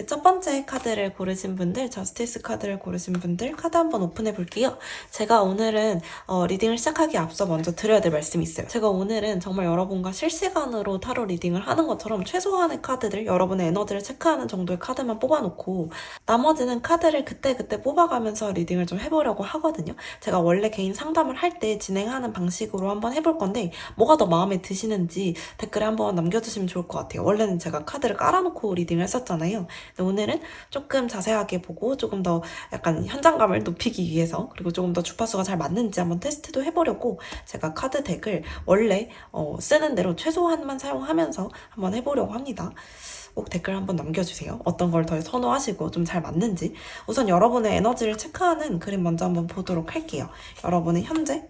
이제 첫 번째 카드를 고르신 분들, 저스티스 카드를 고르신 분들 카드 한번 오픈해 볼게요. 제가 오늘은 리딩을 시작하기 앞서 먼저 드려야 될 말씀이 있어요. 제가 오늘은 정말 여러분과 실시간으로 타로 리딩을 하는 것처럼 최소한의 카드들, 여러분의 에너지를 체크하는 정도의 카드만 뽑아놓고 나머지는 카드를 그때그때 뽑아가면서 리딩을 좀 해보려고 하거든요. 제가 원래 개인 상담을 할 때 진행하는 방식으로 한번 해볼 건데 뭐가 더 마음에 드시는지 댓글에 한번 남겨주시면 좋을 것 같아요. 원래는 제가 카드를 깔아놓고 리딩을 했었잖아요. 근데 오늘은 조금 자세하게 보고 조금 더 약간 현장감을 높이기 위해서, 그리고 조금 더 주파수가 잘 맞는지 한번 테스트도 해보려고 제가 카드 덱을 원래 쓰는 대로 최소한만 사용하면서 한번 해보려고 합니다. 꼭 댓글 한번 남겨주세요. 어떤 걸 더 선호하시고 좀 잘 맞는지. 우선 여러분의 에너지를 체크하는 그림 먼저 한번 보도록 할게요. 여러분의 현재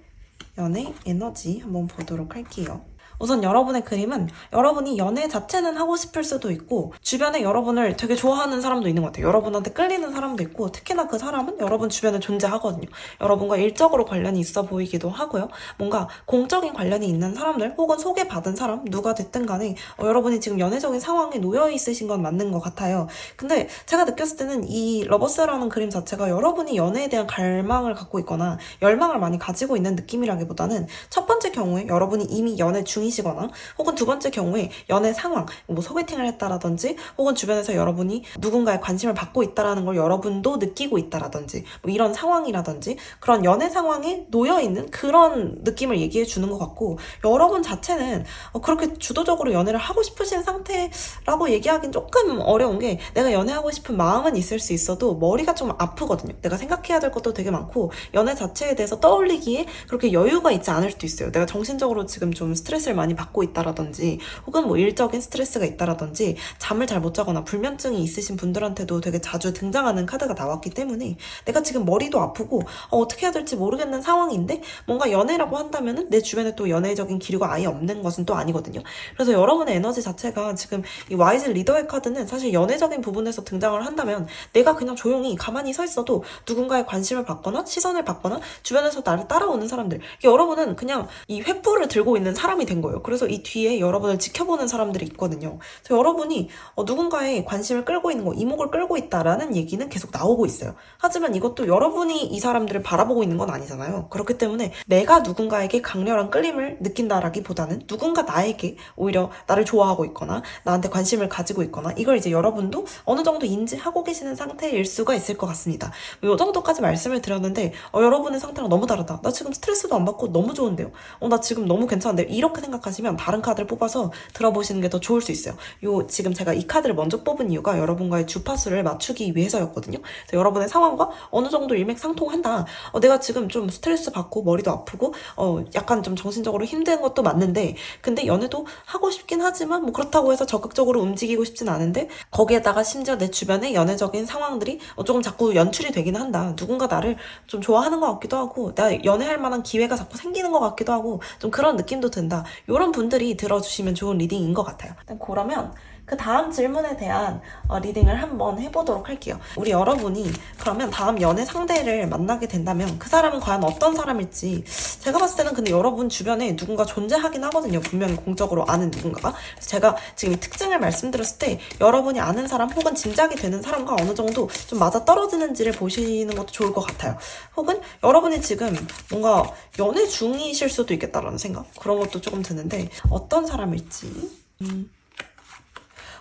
연애 에너지 한번 보도록 할게요. 우선 여러분의 그림은 여러분이 연애 자체는 하고 싶을 수도 있고 주변에 여러분을 되게 좋아하는 사람도 있는 것 같아요. 여러분한테 끌리는 사람도 있고 특히나 그 사람은 여러분 주변에 존재하거든요. 여러분과 일적으로 관련이 있어 보이기도 하고요. 뭔가 공적인 관련이 있는 사람들 혹은 소개받은 사람 누가 됐든 간에 여러분이 지금 연애적인 상황에 놓여 있으신 건 맞는 것 같아요. 근데 제가 느꼈을 때는 이 러버스라는 그림 자체가 여러분이 연애에 대한 갈망을 갖고 있거나 열망을 많이 가지고 있는 느낌이라기보다는 첫 번째 경우에 여러분이 이미 연애 중이시거나 혹은 두 번째 경우에 연애 상황, 뭐 소개팅을 했다라든지 혹은 주변에서 여러분이 누군가의 관심을 받고 있다라는 걸 여러분도 느끼고 있다라든지 뭐 이런 상황이라든지 그런 연애 상황에 놓여있는 그런 느낌을 얘기해 주는 것 같고, 여러분 자체는 그렇게 주도적으로 연애를 하고 싶으신 상태라고 얘기하긴 조금 어려운 게, 내가 연애하고 싶은 마음은 있을 수 있어도 머리가 좀 아프거든요. 내가 생각해야 될 것도 되게 많고 연애 자체에 대해서 떠올리기에 그렇게 여유가 있지 않을 수도 있어요. 내가 정신적으로 지금 좀 스트레스를 많이 받고 있다라든지 혹은 뭐 일적인 스트레스가 있다라든지 잠을 잘 못 자거나 불면증이 있으신 분들한테도 되게 자주 등장하는 카드가 나왔기 때문에 내가 지금 머리도 아프고 어떻게 해야 될지 모르겠는 상황인데 뭔가 연애라고 한다면은 내 주변에 또 연애적인 기류가 아예 없는 것은 또 아니거든요. 그래서 여러분의 에너지 자체가 지금 이 와이즈 리더의 카드는 사실 연애적인 부분에서 등장을 한다면 내가 그냥 조용히 가만히 서 있어도 누군가의 관심을 받거나 시선을 받거나 주변에서 나를 따라오는 사람들, 여러분은 그냥 이 횃불을 들고 있는 사람이 된 거예요. 그래서 이 뒤에 여러분을 지켜보는 사람들이 있거든요. 그래서 여러분이 누군가의 관심을 끌고 있는 거, 이목을 끌고 있다라는 얘기는 계속 나오고 있어요. 하지만 이것도 여러분이 이 사람들을 바라보고 있는 건 아니잖아요. 그렇기 때문에 내가 누군가에게 강렬한 끌림을 느낀다라기보다는 누군가 나에게 오히려 나를 좋아하고 있거나 나한테 관심을 가지고 있거나 이걸 이제 여러분도 어느 정도 인지하고 계시는 상태일 수가 있을 것 같습니다. 이 정도까지 말씀을 드렸는데 여러분의 상태랑 너무 다르다. 나 지금 스트레스도 안 받고 너무 좋은데요. 나 지금 너무 괜찮은데요. 이렇게 생각하시면 다른 카드를 뽑아서 들어보시는 게 더 좋을 수 있어요. 지금 제가 이 카드를 먼저 뽑은 이유가 여러분과의 주파수를 맞추기 위해서였거든요. 그래서 여러분의 상황과 어느 정도 일맥상통한다. 내가 지금 좀 스트레스 받고 머리도 아프고 약간 좀 정신적으로 힘든 것도 맞는데 근데 연애도 하고 싶긴 하지만 뭐 그렇다고 해서 적극적으로 움직이고 싶진 않은데 거기에다가 심지어 내 주변의 연애적인 상황들이 조금 자꾸 연출이 되긴 한다. 누군가 나를 좀 좋아하는 것 같기도 하고 내가 연애할 만한 기회가 자꾸 생기는 것 같기도 하고 좀 그런 느낌도 든다. 이런 분들이 들어주시면 좋은 리딩인 것 같아요. 그러면 그 다음 질문에 대한 리딩을 한번 해보도록 할게요. 우리 여러분이 그러면 다음 연애 상대를 만나게 된다면 그 사람은 과연 어떤 사람일지, 제가 봤을 때는 근데 여러분 주변에 누군가 존재하긴 하거든요. 분명히 공적으로 아는 누군가가. 그래서 제가 지금 이 특징을 말씀드렸을 때 여러분이 아는 사람 혹은 짐작이 되는 사람과 어느 정도 좀 맞아떨어지는지를 보시는 것도 좋을 것 같아요. 혹은 여러분이 지금 뭔가 연애 중이실 수도 있겠다라는 생각, 그런 것도 조금 드는데 어떤 사람일지.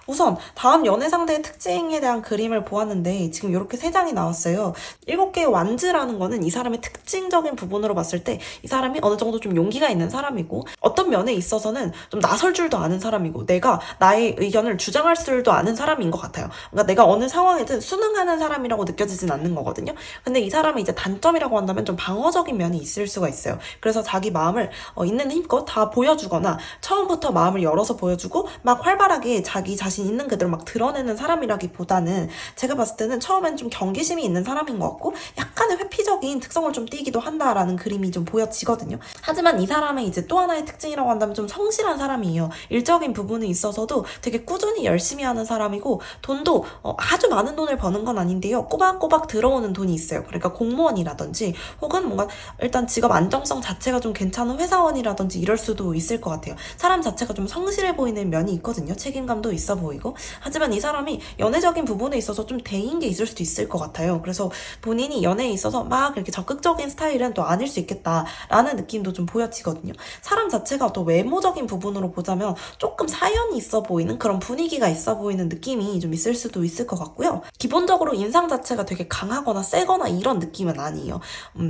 우선 다음 연애 상대의 특징에 대한 그림을 보았는데 지금 이렇게 3장이 나왔어요. 7개의 완즈라는 거는 이 사람의 특징적인 부분으로 봤을 때 이 사람이 어느 정도 좀 용기가 있는 사람이고 어떤 면에 있어서는 좀 나설 줄도 아는 사람이고 내가 나의 의견을 주장할 줄도 아는 사람인 것 같아요. 그러니까 내가 어느 상황에든 순응하는 사람이라고 느껴지진 않는 거거든요. 근데 이 사람의 이제 단점이라고 한다면 좀 방어적인 면이 있을 수가 있어요. 그래서 자기 마음을 있는 힘껏 다 보여주거나 처음부터 마음을 열어서 보여주고 막 활발하게 자기 자신 있는 그대로 막 드러내는 사람이라기보다는 제가 봤을 때는 처음엔 좀 경계심이 있는 사람인 것 같고 약간의 회피적인 특성을 좀 띠기도 한다라는 그림이 좀 보여지거든요. 하지만 이 사람의 이제 또 하나의 특징이라고 한다면 좀 성실한 사람이에요. 일적인 부분에 있어서도 되게 꾸준히 열심히 하는 사람이고 돈도 아주 많은 돈을 버는 건 아닌데요. 꼬박꼬박 들어오는 돈이 있어요. 그러니까 공무원이라든지 혹은 뭔가 일단 직업 안정성 자체가 좀 괜찮은 회사원이라든지 이럴 수도 있을 것 같아요. 사람 자체가 좀 성실해 보이는 면이 있거든요. 책임감도 있어 보이고 보이고, 하지만 이 사람이 연애적인 부분에 있어서 좀 대인 게 있을 수도 있을 것 같아요. 그래서 본인이 연애에 있어서 막 이렇게 적극적인 스타일은 또 아닐 수 있겠다라는 느낌도 좀 보여지거든요. 사람 자체가 또 외모적인 부분으로 보자면 조금 사연이 있어 보이는 그런 분위기가 있어 보이는 느낌이 좀 있을 수도 있을 것 같고요. 기본적으로 인상 자체가 되게 강하거나 세거나 이런 느낌은 아니에요.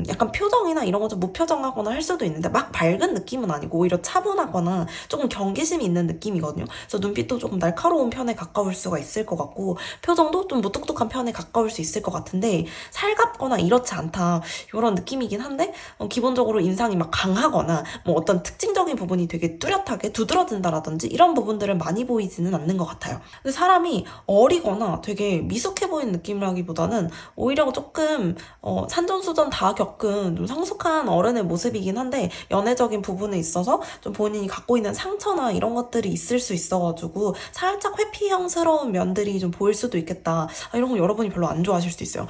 약간 표정이나 이런 거 좀 무표정하거나 할 수도 있는데 막 밝은 느낌은 아니고 오히려 차분하거나 조금 경계심이 있는 느낌이거든요. 그래서 눈빛도 조금 날카로운 편에 가까울 수가 있을 것 같고, 표정도 좀 무뚝뚝한 편에 가까울 수 있을 것 같은데 살갑거나 이렇지 않다 이런 느낌이긴 한데, 기본적으로 인상이 막 강하거나 뭐 어떤 특징적인 부분이 되게 뚜렷하게 두드러진다라든지 이런 부분들은 많이 보이지는 않는 것 같아요. 근데 사람이 어리거나 되게 미숙해 보이는 느낌이라기보다는 오히려 조금 산전수전 다 겪은 좀 성숙한 어른의 모습이긴 한데, 연애적인 부분에 있어서 좀 본인이 갖고 있는 상처나 이런 것들이 있을 수 있어가지고 살짝 회피형스러운 면들이 좀 보일 수도 있겠다. 이런 거 여러분이 별로 안 좋아하실 수도 있어요.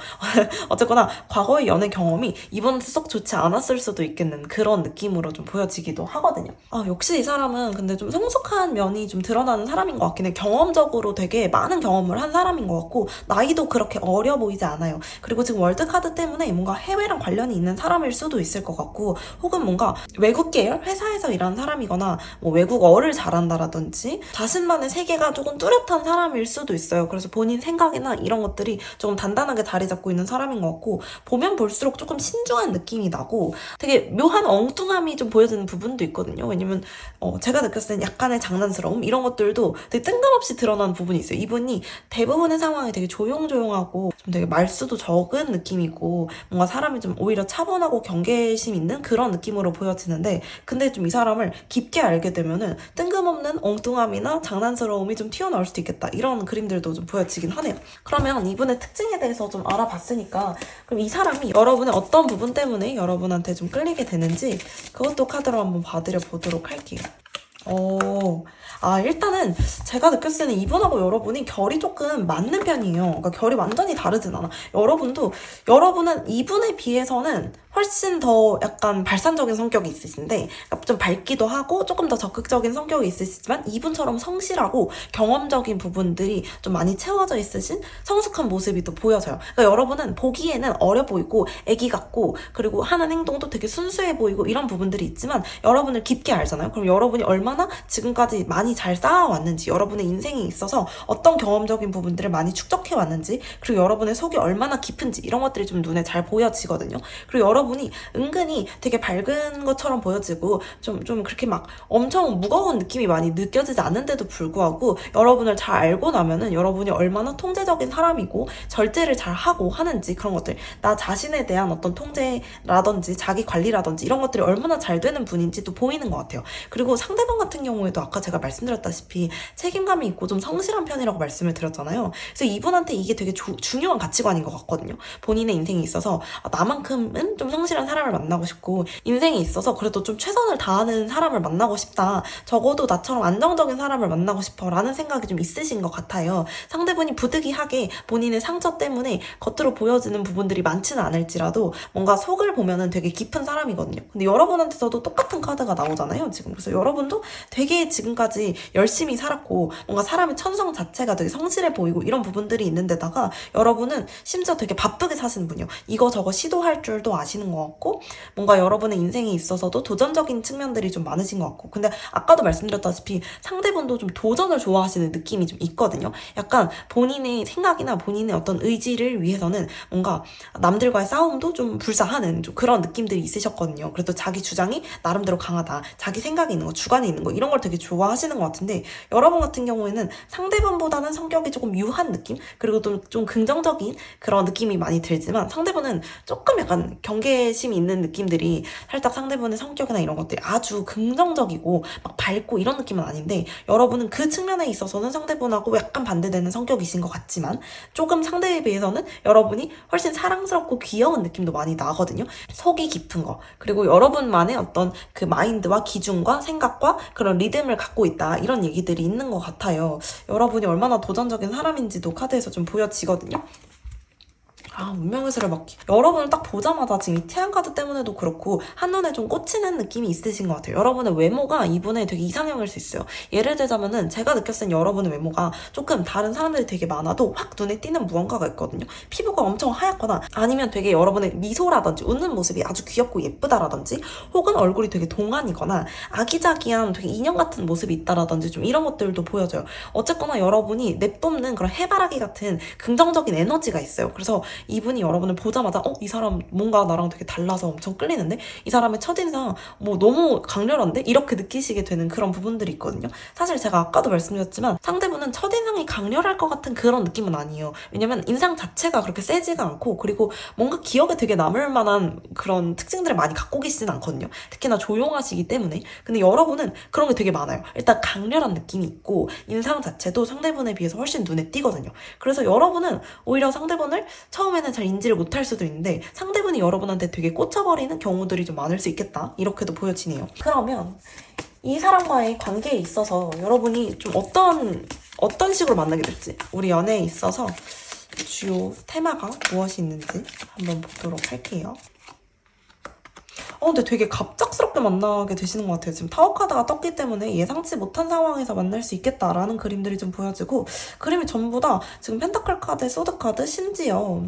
어쨌거나 과거의 연애 경험이 이번한테 썩 좋지 않았을 수도 있겠는 그런 느낌으로 좀 보여지기도 하거든요. 역시 이 사람은 근데 좀 성숙한 면이 좀 드러나는 사람인 것 같긴 해. 경험적으로 되게 많은 경험을 한 사람인 것 같고, 나이도 그렇게 어려 보이지 않아요. 그리고 지금 월드카드 때문에 뭔가 해외랑 관련이 있는 사람일 수도 있을 것 같고, 혹은 뭔가 외국 계열 회사에서 일하는 사람이거나 뭐 외국어를 잘한다라든지 자신만의 세계가 조금 뚜렷한 사람일 수도 있어요. 그래서 본인 생각이나 이런 것들이 조금 단단하게 자리 잡고 있는 사람인 것 같고, 보면 볼수록 조금 신중한 느낌이 나고 되게 묘한 엉뚱함이 좀 보여지는 부분도 있거든요. 왜냐면 제가 느꼈을 땐 약간의 장난스러움 이런 것들도 되게 뜬금없이 드러나는 부분이 있어요. 이분이 대부분의 상황이 되게 조용조용하고 좀 되게 말수도 적은 느낌이고, 뭔가 사람이 좀 오히려 차분하고 경계심 있는 그런 느낌으로 보여지는데, 근데 좀 이 사람을 깊게 알게 되면은 뜬금없는 엉뚱함이나 장난스러움이 좀 튀어나올 수도 있겠다, 이런 그림들도 좀 보여지긴 하네요. 그러면 이분의 특징에 대해서 좀 알아봤으니까, 그럼 이 사람이 여러분의 어떤 부분 때문에 여러분한테 좀 끌리게 되는지 그것도 카드로 한번 봐드려 보도록 할게요. 일단은 제가 느꼈을 때는 이분하고 여러분이 결이 조금 맞는 편이에요. 그러니까 결이 완전히 다르진 않아. 여러분은 이분에 비해서는 훨씬 더 약간 발산적인 성격이 있으신데, 그러니까 좀 밝기도 하고 조금 더 적극적인 성격이 있으시지만, 이분처럼 성실하고 경험적인 부분들이 좀 많이 채워져 있으신 성숙한 모습이 또 보여져요. 그러니까 여러분은 보기에는 어려 보이고 애기 같고, 그리고 하는 행동도 되게 순수해 보이고 이런 부분들이 있지만, 여러분을 깊게 알잖아요. 그럼 여러분이 얼마나 지금까지 많이 잘 쌓아왔는지, 여러분의 인생에 있어서 어떤 경험적인 부분들을 많이 축적해왔는지, 그리고 여러분의 속이 얼마나 깊은지 이런 것들이 좀 눈에 잘 보여지거든요. 그리고 여러분이 은근히 되게 밝은 것처럼 보여지고 좀 그렇게 막 엄청 무거운 느낌이 많이 느껴지지 않는데도 불구하고, 여러분을 잘 알고 나면은 여러분이 얼마나 통제적인 사람이고 절제를 잘 하고 하는지, 그런 것들, 나 자신에 대한 어떤 통제라든지 자기 관리라든지 이런 것들이 얼마나 잘 되는 분인지도 보이는 것 같아요. 그리고 상대방 같은 경우에도 아까 제가 말씀드렸다시피 책임감이 있고 좀 성실한 편이라고 말씀을 드렸잖아요. 그래서 이분한테 이게 되게 중요한 가치관인 것 같거든요. 본인의 인생에 있어서 나만큼은 좀 성실한 사람을 만나고 싶고, 인생에 있어서 그래도 좀 최선을 다하는 사람을 만나고 싶다, 적어도 나처럼 안정적인 사람을 만나고 싶어 라는 생각이 좀 있으신 것 같아요. 상대분이 부득이하게 본인의 상처 때문에 겉으로 보여지는 부분들이 많지는 않을지라도 뭔가 속을 보면은 되게 깊은 사람이거든요. 근데 여러분한테서도 똑같은 카드가 나오잖아요 지금. 그래서 여러분도 되게 지금까지 열심히 살았고, 뭔가 사람의 천성 자체가 되게 성실해 보이고 이런 부분들이 있는데다가, 여러분은 심지어 되게 바쁘게 사시는 분이요. 이거저거 시도할 줄도 아시는 것 같고, 뭔가 여러분의 인생에 있어서도 도전적인 측면들이 좀 많으신 것 같고, 근데 아까도 말씀드렸다시피 상대분도 좀 도전을 좋아하시는 느낌이 좀 있거든요. 약간 본인의 생각이나 본인의 어떤 의지를 위해서는 뭔가 남들과의 싸움도 좀 불사하는 좀 그런 느낌들이 있으셨거든요. 그래도 자기 주장이 나름대로 강하다, 자기 생각이 있는 거, 주관이 있는 거, 이런 걸 되게 좋아하시는 것 같은데, 여러분 같은 경우에는 상대분보다는 성격이 조금 유한 느낌, 그리고 좀 긍정적인 그런 느낌이 많이 들지만, 상대분은 조금 약간 경계심이 있는 느낌들이, 살짝 상대분의 성격이나 이런 것들이 아주 긍정적이고 막 밝고 이런 느낌은 아닌데, 여러분은 그 측면에 있어서는 상대분하고 약간 반대되는 성격이신 것 같지만, 조금 상대에 비해서는 여러분이 훨씬 사랑스럽고 귀여운 느낌도 많이 나거든요. 속이 깊은 거, 그리고 여러분만의 어떤 그 마인드와 기준과 생각과 그런 리듬을 갖고 있다, 이런 얘기들이 있는 것 같아요. 여러분이 얼마나 도전적인 사람인지도 카드에서 좀 보여지거든요. 운명의 수레바퀴. 여러분을 딱 보자마자 지금 이 태양 카드 때문에도 그렇고 한눈에 좀 꽂히는 느낌이 있으신 것 같아요. 여러분의 외모가 이분의 되게 이상형일 수 있어요. 예를 들자면은 제가 느꼈을 땐 여러분의 외모가 조금 다른 사람들이 되게 많아도 확 눈에 띄는 무언가가 있거든요. 피부가 엄청 하얗거나 아니면 되게 여러분의 미소라든지 웃는 모습이 아주 귀엽고 예쁘다라든지 혹은 얼굴이 되게 동안이거나 아기자기한 되게 인형 같은 모습이 있다라든지 좀 이런 것들도 보여져요. 어쨌거나 여러분이 내뿜는 그런 해바라기 같은 긍정적인 에너지가 있어요. 그래서 이분이 여러분을 보자마자 이 사람 뭔가 나랑 되게 달라서 엄청 끌리는데? 이 사람의 첫인상 뭐 너무 강렬한데? 이렇게 느끼시게 되는 그런 부분들이 있거든요. 사실 제가 아까도 말씀드렸지만 상대분은 첫인상이 강렬할 것 같은 그런 느낌은 아니에요. 왜냐면 인상 자체가 그렇게 세지가 않고 그리고 뭔가 기억에 되게 남을 만한 그런 특징들을 많이 갖고 계시진 않거든요. 특히나 조용하시기 때문에. 근데 여러분은 그런 게 되게 많아요. 일단 강렬한 느낌이 있고 인상 자체도 상대분에 비해서 훨씬 눈에 띄거든요. 그래서 여러분은 오히려 상대분을 처음에는 잘 인지를 못할 수도 있는데 상대분이 여러분한테 되게 꽂혀버리는 경우들이 좀 많을 수 있겠다. 이렇게도 보여지네요. 그러면 이 사람과의 관계에 있어서 여러분이 좀 어떤 식으로 만나게 될지 우리 연애에 있어서 주요 테마가 무엇이 있는지 한번 보도록 할게요. 근데 되게 갑작스럽게 만나게 되시는 것 같아요. 지금 타워 카드가 떴기 때문에 예상치 못한 상황에서 만날 수 있겠다라는 그림들이 좀 보여지고 그림이 전부 다 지금 펜타클 카드, 소드 카드, 심지어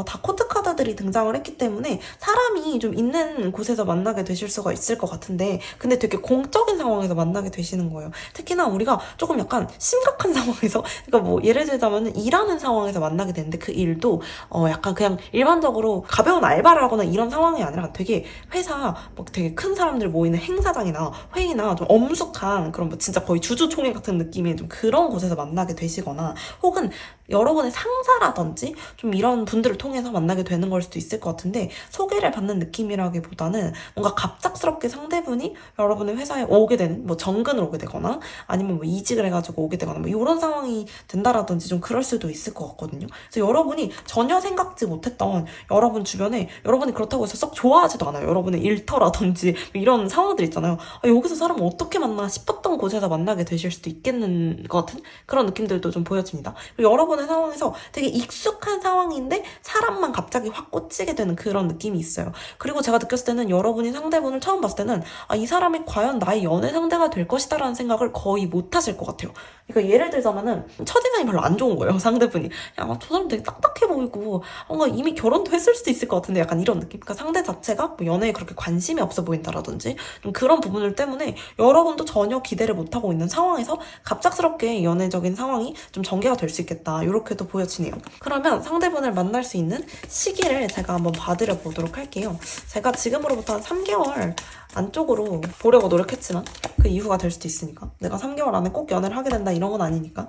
다 코트 카드들이 등장을 했기 때문에 사람이 좀 있는 곳에서 만나게 되실 수가 있을 것 같은데 근데 되게 공적인 상황에서 만나게 되시는 거예요. 특히나 우리가 조금 약간 심각한 상황에서 그러니까 뭐 예를 들자면 일하는 상황에서 만나게 되는데 그 일도 약간 그냥 일반적으로 가벼운 알바를 하거나 이런 상황이 아니라 되게 회사 뭐 되게 큰 사람들 모이는 행사장이나 회의나 좀 엄숙한 그런 뭐 진짜 거의 주주총회 같은 느낌의 좀 그런 곳에서 만나게 되시거나 혹은 여러분의 상사라든지 좀 이런 분들을 통해서 만나게 되는 걸 수도 있을 것 같은데 소개를 받는 느낌이라기보다는 뭔가 갑작스럽게 상대분이 여러분의 회사에 오게 되는 뭐 정근을 오게 되거나 아니면 뭐 이직을 해가지고 오게 되거나 뭐 이런 상황이 된다라든지 좀 그럴 수도 있을 것 같거든요. 그래서 여러분이 전혀 생각지 못했던 여러분 주변에 여러분이 그렇다고 해서 썩 좋아하지도 않아요. 여러분의 일터라든지 이런 상황들 있잖아요. 여기서 사람을 어떻게 만나 싶었던 곳에서 만나게 되실 수도 있겠는 것 같은 그런 느낌들도 좀 보여집니다. 그리고 여러분의 상황에서 되게 익숙한 상황인데 사람만 갑자기 확 꽂히게 되는 그런 느낌이 있어요. 그리고 제가 느꼈을 때는 여러분이 상대분을 처음 봤을 때는 이 사람이 과연 나의 연애 상대가 될 것이다 라는 생각을 거의 못 하실 것 같아요. 그러니까 예를 들자면은 첫인상이 별로 안 좋은 거예요. 상대분이 저 사람 되게 딱딱해 보이고 뭔가 이미 결혼도 했을 수도 있을 것 같은데 약간 이런 느낌. 그러니까 상대 자체가 뭐 연애에 그렇게 관심이 없어 보인다라든지 좀 그런 부분들 때문에 여러분도 전혀 기대를 못하고 있는 상황에서 갑작스럽게 연애적인 상황이 좀 전개가 될 수 있겠다. 이렇게도 보여지네요. 그러면 상대분을 만날 수 있는 시기를 제가 한번 봐드려 보도록 할게요. 제가 지금으로부터 한 3개월 안쪽으로 보려고 노력했지만 그 이후가 될 수도 있으니까 내가 3개월 안에 꼭 연애를 하게 된다 이런 건 아니니까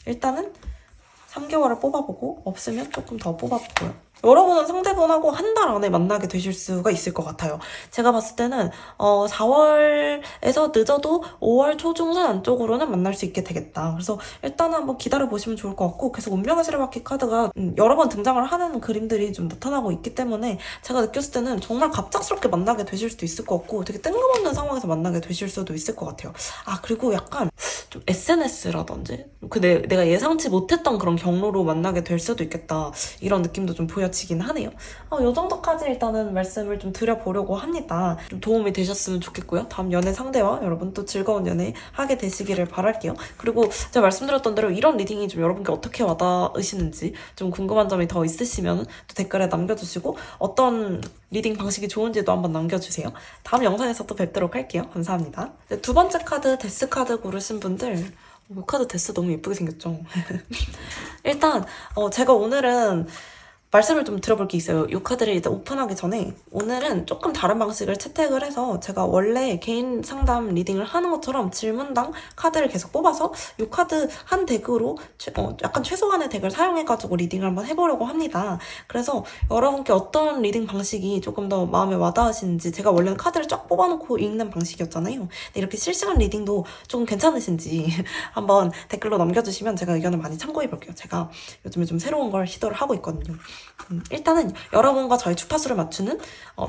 일단은 3개월을 뽑아보고 없으면 조금 더 뽑아볼게요. 여러분은 상대분하고 한 달 안에 만나게 되실 수가 있을 것 같아요. 제가 봤을 때는 4월에서 늦어도 5월 초중순 안쪽으로는 만날 수 있게 되겠다. 그래서 일단은 한번 기다려보시면 좋을 것 같고 계속 운명의 수레바퀴 카드가 여러 번 등장을 하는 그림들이 좀 나타나고 있기 때문에 제가 느꼈을 때는 정말 갑작스럽게 만나게 되실 수도 있을 것 같고 되게 뜬금없는 상황에서 만나게 되실 수도 있을 것 같아요. 그리고 약간 좀 SNS라든지 내가 예상치 못했던 그런 경로로 만나게 될 수도 있겠다. 이런 느낌도 좀 보여지긴 하네요. 이 정도까지 일단은 말씀을 좀 드려보려고 합니다. 좀 도움이 되셨으면 좋겠고요. 다음 연애 상대와 여러분 또 즐거운 연애 하게 되시기를 바랄게요. 그리고 제가 말씀드렸던 대로 이런 리딩이 좀 여러분께 어떻게 와닿으시는지 좀 궁금한 점이 더 있으시면 또 댓글에 남겨주시고 어떤 리딩 방식이 좋은지도 한번 남겨주세요. 다음 영상에서 또 뵙도록 할게요. 감사합니다. 두 번째 카드 데스 카드 고르신 분들 이 카드 데스 너무 예쁘게 생겼죠? 일단 제가 오늘은 말씀을 좀 드려볼 게 있어요. 이 카드를 일단 오픈하기 전에 오늘은 조금 다른 방식을 채택을 해서 제가 원래 개인 상담 리딩을 하는 것처럼 질문당 카드를 계속 뽑아서 이 카드 한 덱으로 약간 최소한의 덱을 사용해가지고 리딩을 한번 해보려고 합니다. 그래서 여러분께 어떤 리딩 방식이 조금 더 마음에 와닿으시는지 제가 원래는 카드를 쫙 뽑아놓고 읽는 방식이었잖아요. 근데 이렇게 실시간 리딩도 조금 괜찮으신지 한번 댓글로 남겨주시면 제가 의견을 많이 참고해볼게요. 제가 요즘에 좀 새로운 걸 시도를 하고 있거든요. 일단은 여러분과 저의 주파수를 맞추는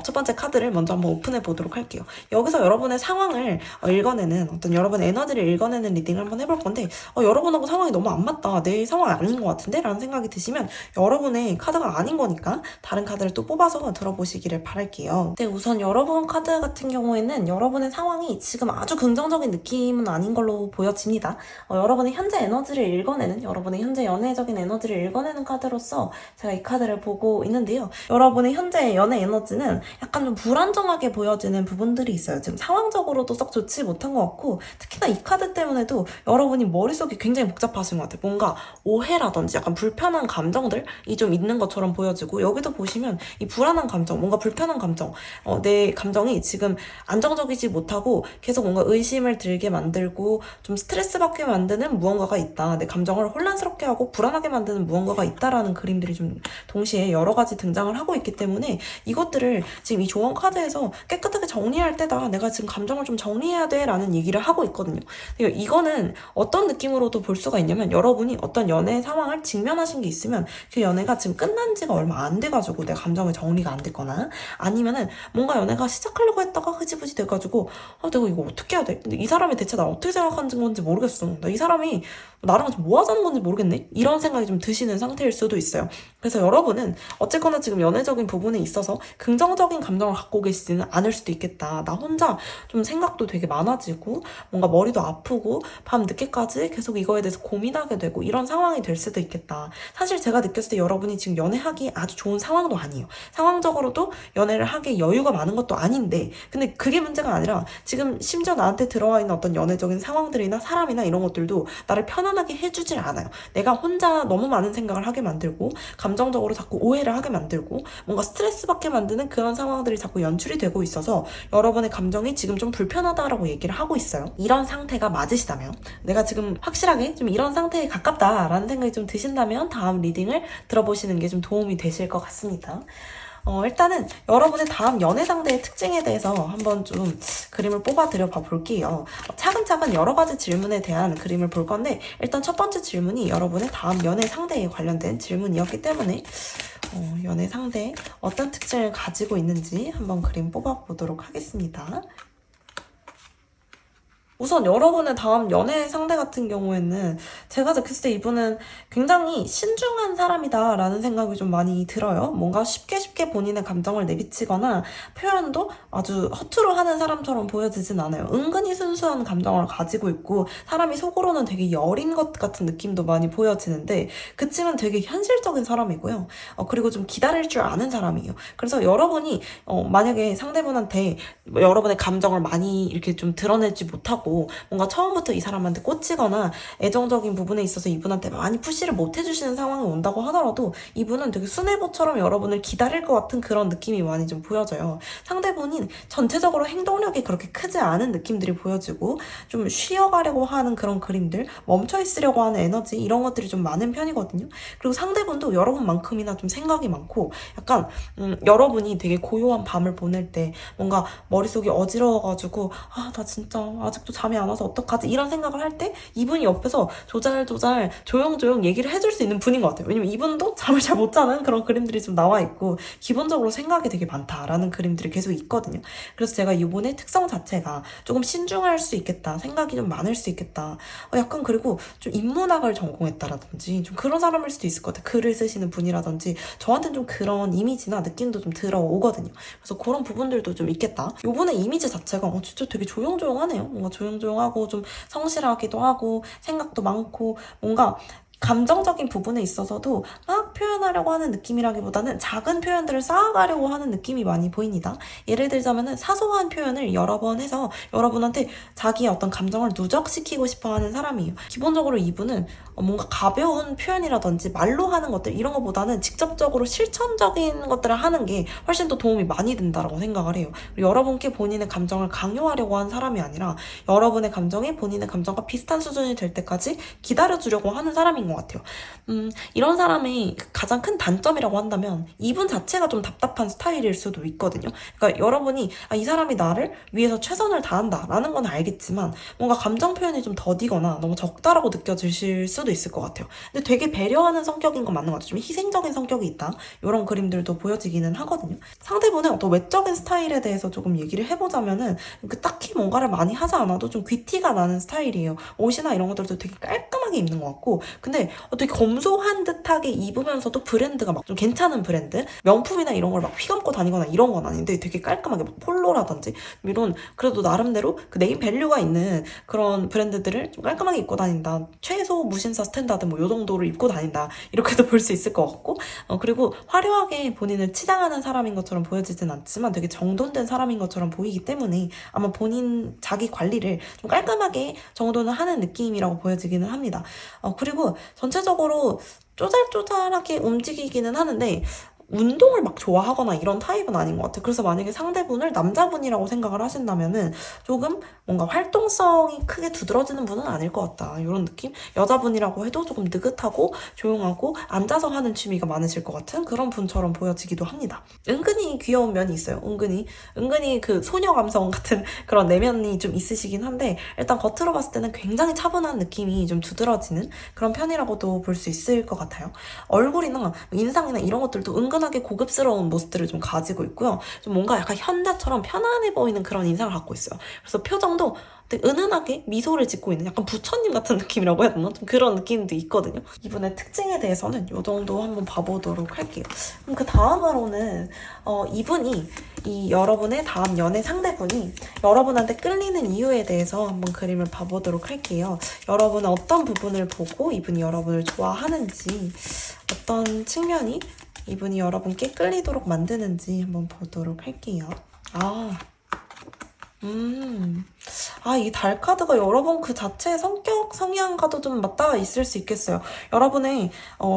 첫 번째 카드를 먼저 한번 오픈해 보도록 할게요. 여기서 여러분의 상황을 읽어내는 어떤 여러분의 에너지를 읽어내는 리딩을 한번 해볼 건데 여러분하고 상황이 너무 안 맞다. 내 상황이 아닌 것 같은데? 라는 생각이 드시면 여러분의 카드가 아닌 거니까 다른 카드를 또 뽑아서 들어보시기를 바랄게요. 네, 우선 여러분 카드 같은 경우에는 여러분의 상황이 지금 아주 긍정적인 느낌은 아닌 걸로 보여집니다. 여러분의 현재 에너지를 읽어내는 여러분의 현재 연애적인 에너지를 읽어내는 카드로서 제가 이 카드를 보고 있는데요. 여러분의 현재 연애 에너지는 약간 좀 불안정하게 보여지는 부분들이 있어요. 지금 상황적으로도 썩 좋지 못한 것 같고 특히나 이 카드 때문에도 여러분이 머릿속이 굉장히 복잡하신 것 같아요. 뭔가 오해라든지 약간 불편한 감정들이 좀 있는 것처럼 보여지고 여기도 보시면 이 불안한 감정, 뭔가 불편한 감정, 내 감정이 지금 안정적이지 못하고 계속 뭔가 의심을 들게 만들고 좀 스트레스 받게 만드는 무언가가 있다. 내 감정을 혼란스럽게 하고 불안하게 만드는 무언가가 있다라는 그림들이 좀 동시에 여러 가지 등장을 하고 있기 때문에 이것들을 지금 이 조언 카드에서 깨끗하게 정리할 때다. 내가 지금 감정을 좀 정리해야 돼 라는 얘기를 하고 있거든요. 이거는 어떤 느낌으로도 볼 수가 있냐면 여러분이 어떤 연애 상황을 직면하신 게 있으면 그 연애가 지금 끝난 지가 얼마 안 돼가지고 내 감정의 정리가 안 됐거나 아니면은 뭔가 연애가 시작하려고 했다가 흐지부지 돼가지고 내가 이거 어떻게 해야 돼? 근데 이 사람이 대체 나 어떻게 생각하는 건지 모르겠어. 나 이 사람이 나랑 뭐 하자는 건지 모르겠네? 이런 생각이 좀 드시는 상태일 수도 있어요. 그래서 여러분은 어쨌거나 지금 연애적인 부분에 있어서 긍정적인 감정을 갖고 계시지는 않을 수도 있겠다. 나 혼자 좀 생각도 되게 많아지고 뭔가 머리도 아프고 밤 늦게까지 계속 이거에 대해서 고민하게 되고 이런 상황이 될 수도 있겠다. 사실 제가 느꼈을 때 여러분이 지금 연애하기 아주 좋은 상황도 아니에요. 상황적으로도 연애를 하기에 여유가 많은 것도 아닌데 근데 그게 문제가 아니라 지금 심지어 나한테 들어와 있는 어떤 연애적인 상황들이나 사람이나 이런 것들도 나를 편안하게 해주질 않아요. 내가 혼자 너무 많은 생각을 하게 만들고 감정적으로 자꾸 오해를 하게 만들고 뭔가 스트레스 받게 만드는 그런 상황들이 자꾸 연출이 되고 있어서 여러분의 감정이 지금 좀 불편하다라고 얘기를 하고 있어요. 이런 상태가 맞으시다면 내가 지금 확실하게 좀 이런 상태에 가깝다라는 생각이 좀 드신다면 다음 리딩을 들어보시는 게 좀 도움이 되실 것 같습니다. 일단은 여러분의 다음 연애 상대의 특징에 대해서 한번 좀 그림을 뽑아드려 볼게요. 차근차근 여러 가지 질문에 대한 그림을 볼 건데 일단 첫 번째 질문이 여러분의 다음 연애 상대에 관련된 질문이었기 때문에 연애 상대 어떤 특징을 가지고 있는지 한번 그림 뽑아보도록 하겠습니다. 우선 여러분의 다음 연애 상대 같은 경우에는 제가 느꼈을 때 이분은 굉장히 신중한 사람이다 라는 생각이 좀 많이 들어요. 뭔가 쉽게 본인의 감정을 내비치거나 표현도 아주 허투루 하는 사람처럼 보여지진 않아요. 은근히 순수한 감정을 가지고 있고 사람이 속으로는 되게 여린 것 같은 느낌도 많이 보여지는데 그치만 되게 현실적인 사람이고요. 그리고 좀 기다릴 줄 아는 사람이에요. 그래서 여러분이 만약에 상대분한테 여러분의 감정을 많이 이렇게 좀 드러내지 못하고 뭔가 처음부터 이 사람한테 꽂히거나 애정적인 부분에 있어서 이분한테 많이 푸시를 못 해주시는 상황이 온다고 하더라도 이분은 되게 수뇌부처럼 여러분을 기다릴 것 같은 그런 느낌이 많이 좀 보여져요. 상대분이 전체적으로 행동력이 그렇게 크지 않은 느낌들이 보여지고 좀 쉬어가려고 하는 그런 그림들, 멈춰있으려고 하는 에너지 이런 것들이 좀 많은 편이거든요. 그리고 상대분도 여러분만큼이나 좀 생각이 많고 약간 여러분이 되게 고요한 밤을 보낼 때 뭔가 머릿속이 어지러워가지고 나 진짜 아직도 잠이 안 와서 어떡하지? 이런 생각을 할 때 이분이 옆에서 조잘조잘 조용조용 얘기를 해줄 수 있는 분인 것 같아요. 왜냐면 이분도 잠을 잘 못 자는 그런 그림들이 좀 나와 있고 기본적으로 생각이 되게 많다라는 그림들이 계속 있거든요. 그래서 제가 이분의 특성 자체가 조금 신중할 수 있겠다. 생각이 좀 많을 수 있겠다. 약간 그리고 좀 인문학을 전공했다라든지 좀 그런 사람일 수도 있을 것 같아요. 글을 쓰시는 분이라든지 저한테는 좀 그런 이미지나 느낌도 좀 들어오거든요. 그래서 그런 부분들도 좀 있겠다. 이분의 이미지 자체가 진짜 되게 조용조용하네요. 뭔가 조용조용하고 좀 성실하기도 하고 생각도 많고 뭔가 감정적인 부분에 있어서도 막 표현하려고 하는 느낌이라기보다는 작은 표현들을 쌓아가려고 하는 느낌이 많이 보입니다. 예를 들자면은 사소한 표현을 여러 번 해서 여러분한테 자기의 어떤 감정을 누적시키고 싶어 하는 사람이에요. 기본적으로 이분은 뭔가 가벼운 표현이라든지 말로 하는 것들 이런 것보다는 직접적으로 실천적인 것들을 하는 게 훨씬 더 도움이 많이 된다고 생각을 해요. 그리고 여러분께 본인의 감정을 강요하려고 하는 사람이 아니라 여러분의 감정이 본인의 감정과 비슷한 수준이 될 때까지 기다려주려고 하는 사람인 것 같아요. 이런 사람의 가장 큰 단점이라고 한다면 이분 자체가 좀 답답한 스타일일 수도 있거든요. 그러니까 여러분이 이 사람이 나를 위해서 최선을 다한다라는 건 알겠지만 뭔가 감정 표현이 좀 더디거나 너무 적다라고 느껴지실 수도 있을 것 같아요. 근데 되게 배려하는 성격인 건 맞는 것 같아요. 좀 희생적인 성격이 있다. 이런 그림들도 보여지기는 하거든요. 상대분의 어떤 외적인 스타일에 대해서 조금 얘기를 해보자면은 딱히 뭔가를 많이 하지 않아도 좀 귀티가 나는 스타일이에요. 옷이나 이런 것들도 되게 깔끔하게 입는 것 같고 근데 되게 검소한 듯하게 입으면서도 브랜드가 막 좀 괜찮은 브랜드 명품이나 이런 걸 막 휘감고 다니거나 이런 건 아닌데 되게 깔끔하게 막 폴로라든지 이런 그래도 나름대로 그 네임 밸류가 있는 그런 브랜드들을 좀 깔끔하게 입고 다닌다. 최소 무신사 스탠다드 뭐 요 정도를 입고 다닌다. 이렇게도 볼 수 있을 것 같고 그리고 화려하게 본인을 치장하는 사람인 것처럼 보여지진 않지만 되게 정돈된 사람인 것처럼 보이기 때문에 아마 본인 자기 관리를 좀 깔끔하게 정돈을 하는 느낌이라고 보여지기는 합니다. 그리고 전체적으로 쪼잘쪼잘하게 움직이기는 하는데 운동을 막 좋아하거나 이런 타입은 아닌 것 같아요. 그래서 만약에 상대분을 남자분이라고 생각을 하신다면은 조금 뭔가 활동성이 크게 두드러지는 분은 아닐 것 같다. 이런 느낌? 여자분이라고 해도 조금 느긋하고 조용하고 앉아서 하는 취미가 많으실 것 같은 그런 분처럼 보여지기도 합니다. 은근히 귀여운 면이 있어요. 은근히 그 소녀 감성 같은 그런 내면이 좀 있으시긴 한데 일단 겉으로 봤을 때는 굉장히 차분한 느낌이 좀 두드러지는 그런 편이라고도 볼 수 있을 것 같아요. 얼굴이나 인상이나 이런 것들도 은근하게 고급스러운 모습들을 좀 가지고 있고요. 좀 뭔가 약간 현자처럼 편안해 보이는 그런 인상을 갖고 있어요. 그래서 표정도 되게 은은하게 미소를 짓고 있는 약간 부처님 같은 느낌이라고 해야 되나? 좀 그런 느낌도 있거든요. 이분의 특징에 대해서는 이 정도 한번 봐보도록 할게요. 그럼 그 다음으로는 이분이 여러분의 다음 연애 상대분이 여러분한테 끌리는 이유에 대해서 한번 그림을 봐보도록 할게요. 여러분은 어떤 부분을 보고 이분이 여러분을 좋아하는지 어떤 측면이 이분이 여러분께 끌리도록 만드는지 한번 보도록 할게요. 이 달 카드가 여러분 그 자체의 성격, 성향과도 좀 맞닿아 있을 수 있겠어요. 여러분의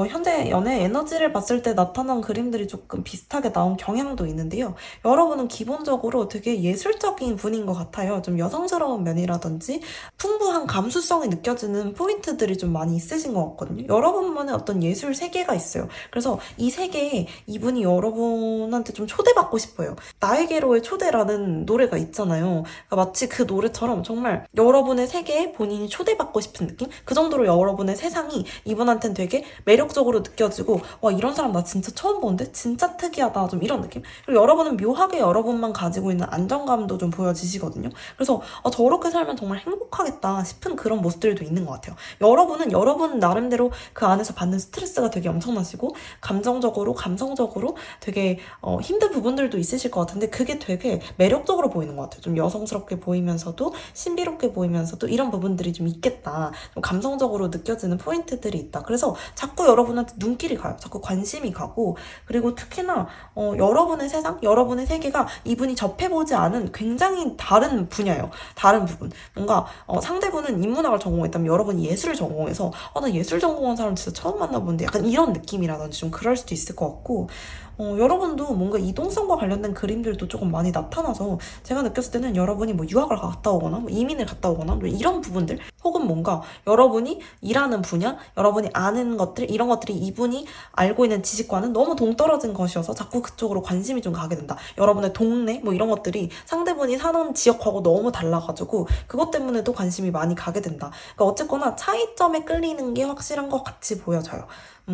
현재 연애 에너지를 봤을 때 나타난 그림들이 조금 비슷하게 나온 경향도 있는데요. 여러분은 기본적으로 되게 예술적인 분인 것 같아요. 좀 여성스러운 면이라든지 풍부한 감수성이 느껴지는 포인트들이 좀 많이 있으신 것 같거든요. 여러분만의 어떤 예술 세계가 있어요. 그래서 이 세계에 이분이 여러분한테 좀 초대받고 싶어요. 나에게로의 초대라는 노래가 있잖아요. 그러니까 마치 그 노래처럼 정말 여러분의 세계에 본인이 초대받고 싶은 느낌? 그 정도로 여러분의 세상이 이분한테는 되게 매력적으로 느껴지고 와 이런 사람 나 진짜 처음 보는데? 진짜 특이하다 좀 이런 느낌? 그리고 여러분은 묘하게 여러분만 가지고 있는 안정감도 좀 보여지시거든요. 그래서 저렇게 살면 정말 행복하겠다 싶은 그런 모습들도 있는 것 같아요. 여러분은 여러분 나름대로 그 안에서 받는 스트레스가 되게 엄청나시고 감정적으로 감성적으로 되게 힘든 부분들도 있으실 것 같은데 그게 되게 매력적으로 보이는 것 같아요. 좀 여성스럽게 보이면서도 신비롭게 보이면서도 이런 부분들이 좀 있겠다. 좀 감성적으로 느껴지는 포인트들이 있다. 그래서 자꾸 여러분한테 눈길이 가요. 자꾸 관심이 가고 그리고 특히나 여러분의 세상, 여러분의 세계가 이분이 접해보지 않은 굉장히 다른 분야예요. 다른 부분. 뭔가 상대분은 인문학을 전공했다면 여러분이 예술을 전공해서 나 예술 전공한 사람 진짜 처음 만나보는데 약간 이런 느낌이라든지 좀 그럴 수도 있을 것 같고 여러분도 뭔가 이동성과 관련된 그림들도 조금 많이 나타나서 제가 느꼈을 때는 여러분이 뭐 유학을 갔다 오거나 뭐 이민을 갔다 오거나 뭐 이런 부분들 혹은 뭔가 여러분이 일하는 분야, 여러분이 아는 것들 이런 것들이 이분이 알고 있는 지식과는 너무 동떨어진 것이어서 자꾸 그쪽으로 관심이 좀 가게 된다. 여러분의 동네 뭐 이런 것들이 상대분이 사는 지역하고 너무 달라가지고 그것 때문에도 관심이 많이 가게 된다. 그러니까 어쨌거나 차이점에 끌리는 게 확실한 것 같이 보여져요.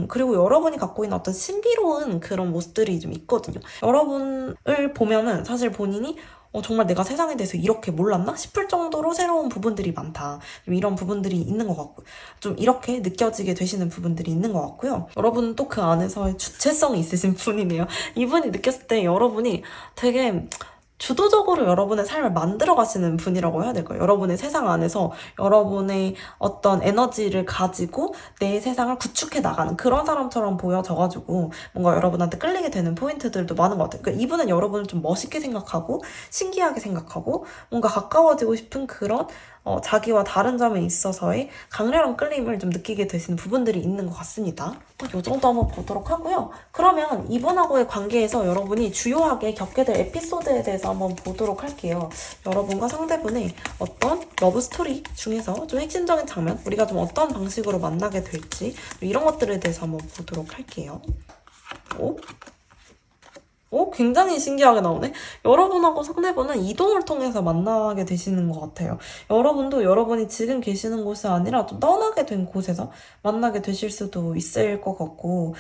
그리고 여러분이 갖고 있는 어떤 신비로운 그런 모습들이 좀 있거든요. 여러분을 보면은 사실 본인이 정말 내가 세상에 대해서 이렇게 몰랐나 싶을 정도로 새로운 부분들이 많다. 좀 이런 부분들이 있는 것 같고 좀 이렇게 느껴지게 되시는 부분들이 있는 것 같고요. 여러분은 또 그 안에서의 주체성이 있으신 분이네요. 이분이 느꼈을 때 여러분이 되게 주도적으로 여러분의 삶을 만들어 가시는 분이라고 해야 될까요? 여러분의 세상 안에서 여러분의 어떤 에너지를 가지고 내 세상을 구축해 나가는 그런 사람처럼 보여져가지고 뭔가 여러분한테 끌리게 되는 포인트들도 많은 것 같아요. 그러니까 이분은 여러분을 좀 멋있게 생각하고 신기하게 생각하고 뭔가 가까워지고 싶은 그런 자기와 다른 점에 있어서의 강렬한 끌림을 좀 느끼게 되시는 부분들이 있는 것 같습니다. 이 정도 한번 보도록 하고요. 그러면 이분하고의 관계에서 여러분이 주요하게 겪게 될 에피소드에 대해서 한번 보도록 할게요. 여러분과 상대분의 어떤 러브 스토리 중에서 좀 핵심적인 장면, 우리가 좀 어떤 방식으로 만나게 될지 이런 것들에 대해서 한번 보도록 할게요. 굉장히 신기하게 나오네. 여러분하고 상대분은 이동을 통해서 만나게 되시는 것 같아요. 여러분도 여러분이 지금 계시는 곳이 아니라 좀 떠나게 된 곳에서 만나게 되실 수도 있을 것 같고,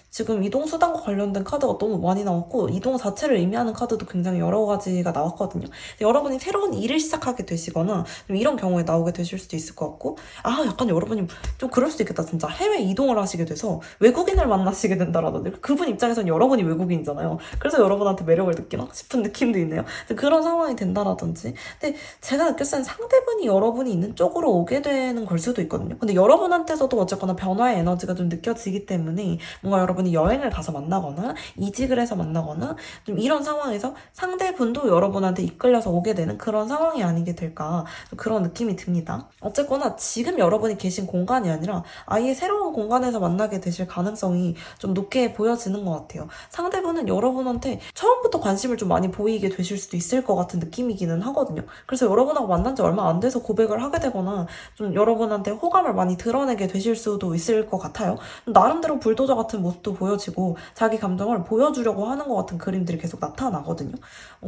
지금 이동수단과 관련된 카드가 너무 많이 나왔고, 이동 자체를 의미하는 카드도 굉장히 여러 가지가 나왔거든요. 여러분이 새로운 일을 시작하게 되시거나, 좀 이런 경우에 나오게 되실 수도 있을 것 같고, 약간 여러분이 좀 그럴 수도 있겠다. 진짜 해외 이동을 하시게 돼서 외국인을 만나시게 된다라든지, 그분 입장에서는 여러분이 외국인이잖아요. 그래서 여러분한테 매력을 느끼나 싶은 느낌도 있네요. 그런 상황이 된다라든지. 근데 제가 느꼈을 땐 상대분이 여러분이 있는 쪽으로 오게 되는 걸 수도 있거든요. 근데 여러분한테서도 어쨌거나 변화의 에너지가 좀 느껴지기 때문에 뭔가 여러분이 여행을 가서 만나거나 이직을 해서 만나거나 좀 이런 상황에서 상대분도 여러분한테 이끌려서 오게 되는 그런 상황이 아니게 될까, 그런 느낌이 듭니다. 어쨌거나 지금 여러분이 계신 공간이 아니라 아예 새로운 공간에서 만나게 되실 가능성이 좀 높게 보여지는 것 같아요. 상대분은 여러분한테 처음부터 관심을 좀 많이 보이게 되실 수도 있을 것 같은 느낌이기는 하거든요. 그래서 여러분하고 만난 지 얼마 안 돼서 고백을 하게 되거나 좀 여러분한테 호감을 많이 드러내게 되실 수도 있을 것 같아요. 나름대로 불도저 같은 모습도 보여지고 자기 감정을 보여주려고 하는 것 같은 그림들이 계속 나타나거든요.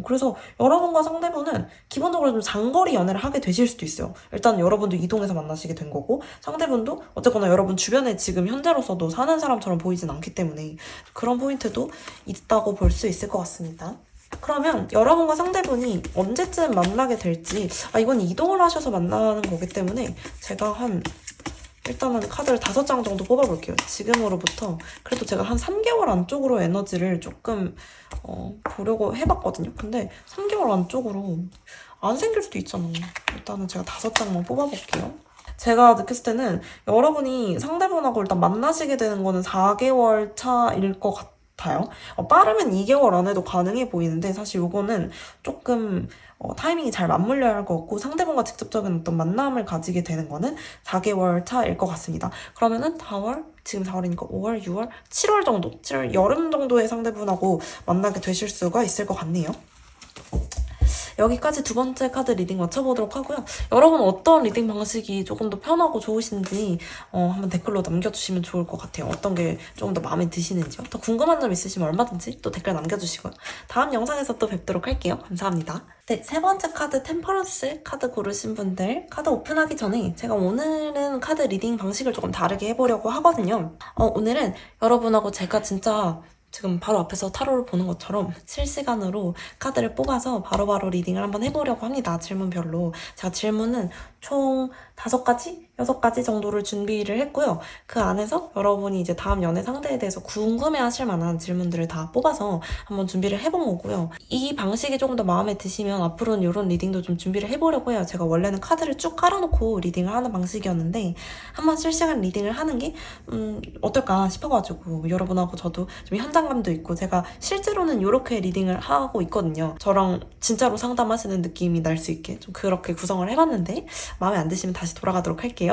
그래서 여러분과 상대분은 기본적으로 좀 장거리 연애를 하게 되실 수도 있어요. 일단 여러분도 이동해서 만나시게 된 거고, 상대분도 어쨌거나 여러분 주변에 지금 현재로서도 사는 사람처럼 보이진 않기 때문에 그런 포인트도 있다고 볼 수 있을 것 같습니다. 그러면 여러분과 상대분이 언제쯤 만나게 될지, 이건 이동을 하셔서 만나는 거기 때문에 제가 일단은 카드를 5장 정도 뽑아볼게요. 지금으로부터 그래도 제가 한 3개월 안쪽으로 에너지를 조금 보려고 해봤거든요. 근데 3개월 안쪽으로 안 생길 수도 있잖아요. 일단은 제가 5장만 뽑아볼게요. 제가 느꼈을 때는 여러분이 상대분하고 일단 만나시게 되는 거는 4개월 차일 것 같아요. 빠르면 2개월 안에도 가능해 보이는데 사실 이거는 조금 타이밍이 잘 맞물려야 할 것 같고, 상대방과 직접적인 어떤 만남을 가지게 되는 거는 4개월 차일 것 같습니다. 그러면은 4월, 지금 4월이니까 5월, 6월, 7월 정도, 7월 여름 정도의 상대분하고 만나게 되실 수가 있을 것 같네요. 여기까지 2번째 카드 리딩 맞춰보도록 하고요. 여러분 어떤 리딩 방식이 조금 더 편하고 좋으신지 한번 댓글로 남겨주시면 좋을 것 같아요. 어떤 게 조금 더 마음에 드시는지요. 더 궁금한 점 있으시면 얼마든지 또 댓글 남겨주시고요. 다음 영상에서 또 뵙도록 할게요. 감사합니다. 네, 3번째 카드 템퍼런스 카드 고르신 분들, 카드 오픈하기 전에 제가 오늘은 카드 리딩 방식을 조금 다르게 해보려고 하거든요. 오늘은 여러분하고 제가 진짜 지금 바로 앞에서 타로를 보는 것처럼 실시간으로 카드를 뽑아서 바로바로 리딩을 한번 해보려고 합니다. 질문별로. 제가 질문은 총 5가지? 6가지 정도를 준비를 했고요. 그 안에서 여러분이 이제 다음 연애 상대에 대해서 궁금해하실 만한 질문들을 다 뽑아서 한번 준비를 해본 거고요. 이 방식이 조금 더 마음에 드시면 앞으로는 이런 리딩도 좀 준비를 해보려고 해요. 제가 원래는 카드를 쭉 깔아놓고 리딩을 하는 방식이었는데 한번 실시간 리딩을 하는 게 어떨까 싶어가지고 여러분하고 저도 좀 현장감도 있고, 제가 실제로는 이렇게 리딩을 하고 있거든요. 저랑 진짜로 상담하시는 느낌이 날 수 있게 좀 그렇게 구성을 해봤는데 마음에 안 드시면 다시 돌아가도록 할게요.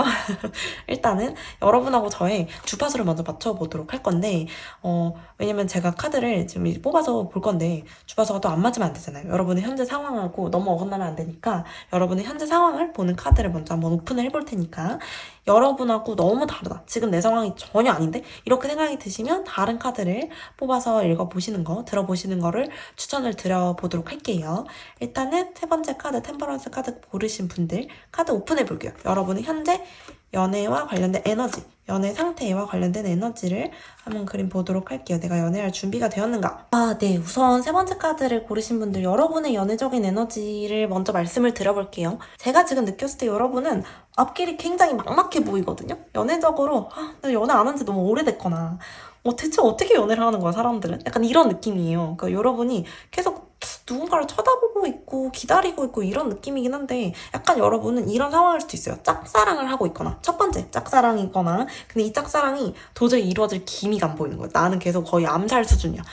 일단은 여러분하고 저의 주파수를 먼저 맞춰보도록 할 건데, 왜냐면 제가 카드를 지금 뽑아서 볼 건데 주파수가 또 안 맞으면 안 되잖아요. 여러분의 현재 상황하고 너무 어긋나면 안 되니까 여러분의 현재 상황을 보는 카드를 먼저 한번 오픈을 해볼 테니까, 여러분하고 너무 다르다, 지금 내 상황이 전혀 아닌데, 이렇게 생각이 드시면 다른 카드를 뽑아서 읽어보시는 거, 들어보시는 거를 추천을 드려보도록 할게요. 일단은 3번째 카드 템퍼런스 카드 고르신 분들 카드 오픈해 볼게요. 여러분의 현재 연애와 관련된 에너지, 연애 상태와 관련된 에너지를 한번 그림 보도록 할게요. 내가 연애할 준비가 되었는가? 네. 우선 3번째 카드를 고르신 분들, 여러분의 연애적인 에너지를 먼저 말씀을 드려볼게요. 제가 지금 느꼈을 때 여러분은 앞길이 굉장히 막막해 보이거든요. 연애적으로 나 연애 안 한 지 너무 오래됐거나 대체 어떻게 연애를 하는 거야 사람들은? 약간 이런 느낌이에요. 그러니까 여러분이 계속 누군가를 쳐다보고 있고 기다리고 있고 이런 느낌이긴 한데, 약간 여러분은 이런 상황일 수도 있어요. 짝사랑을 하고 있거나, 첫 번째 짝사랑이거나, 근데 이 짝사랑이 도저히 이루어질 기미가 안 보이는 거예요. 나는 계속 거의 암살 수준이야.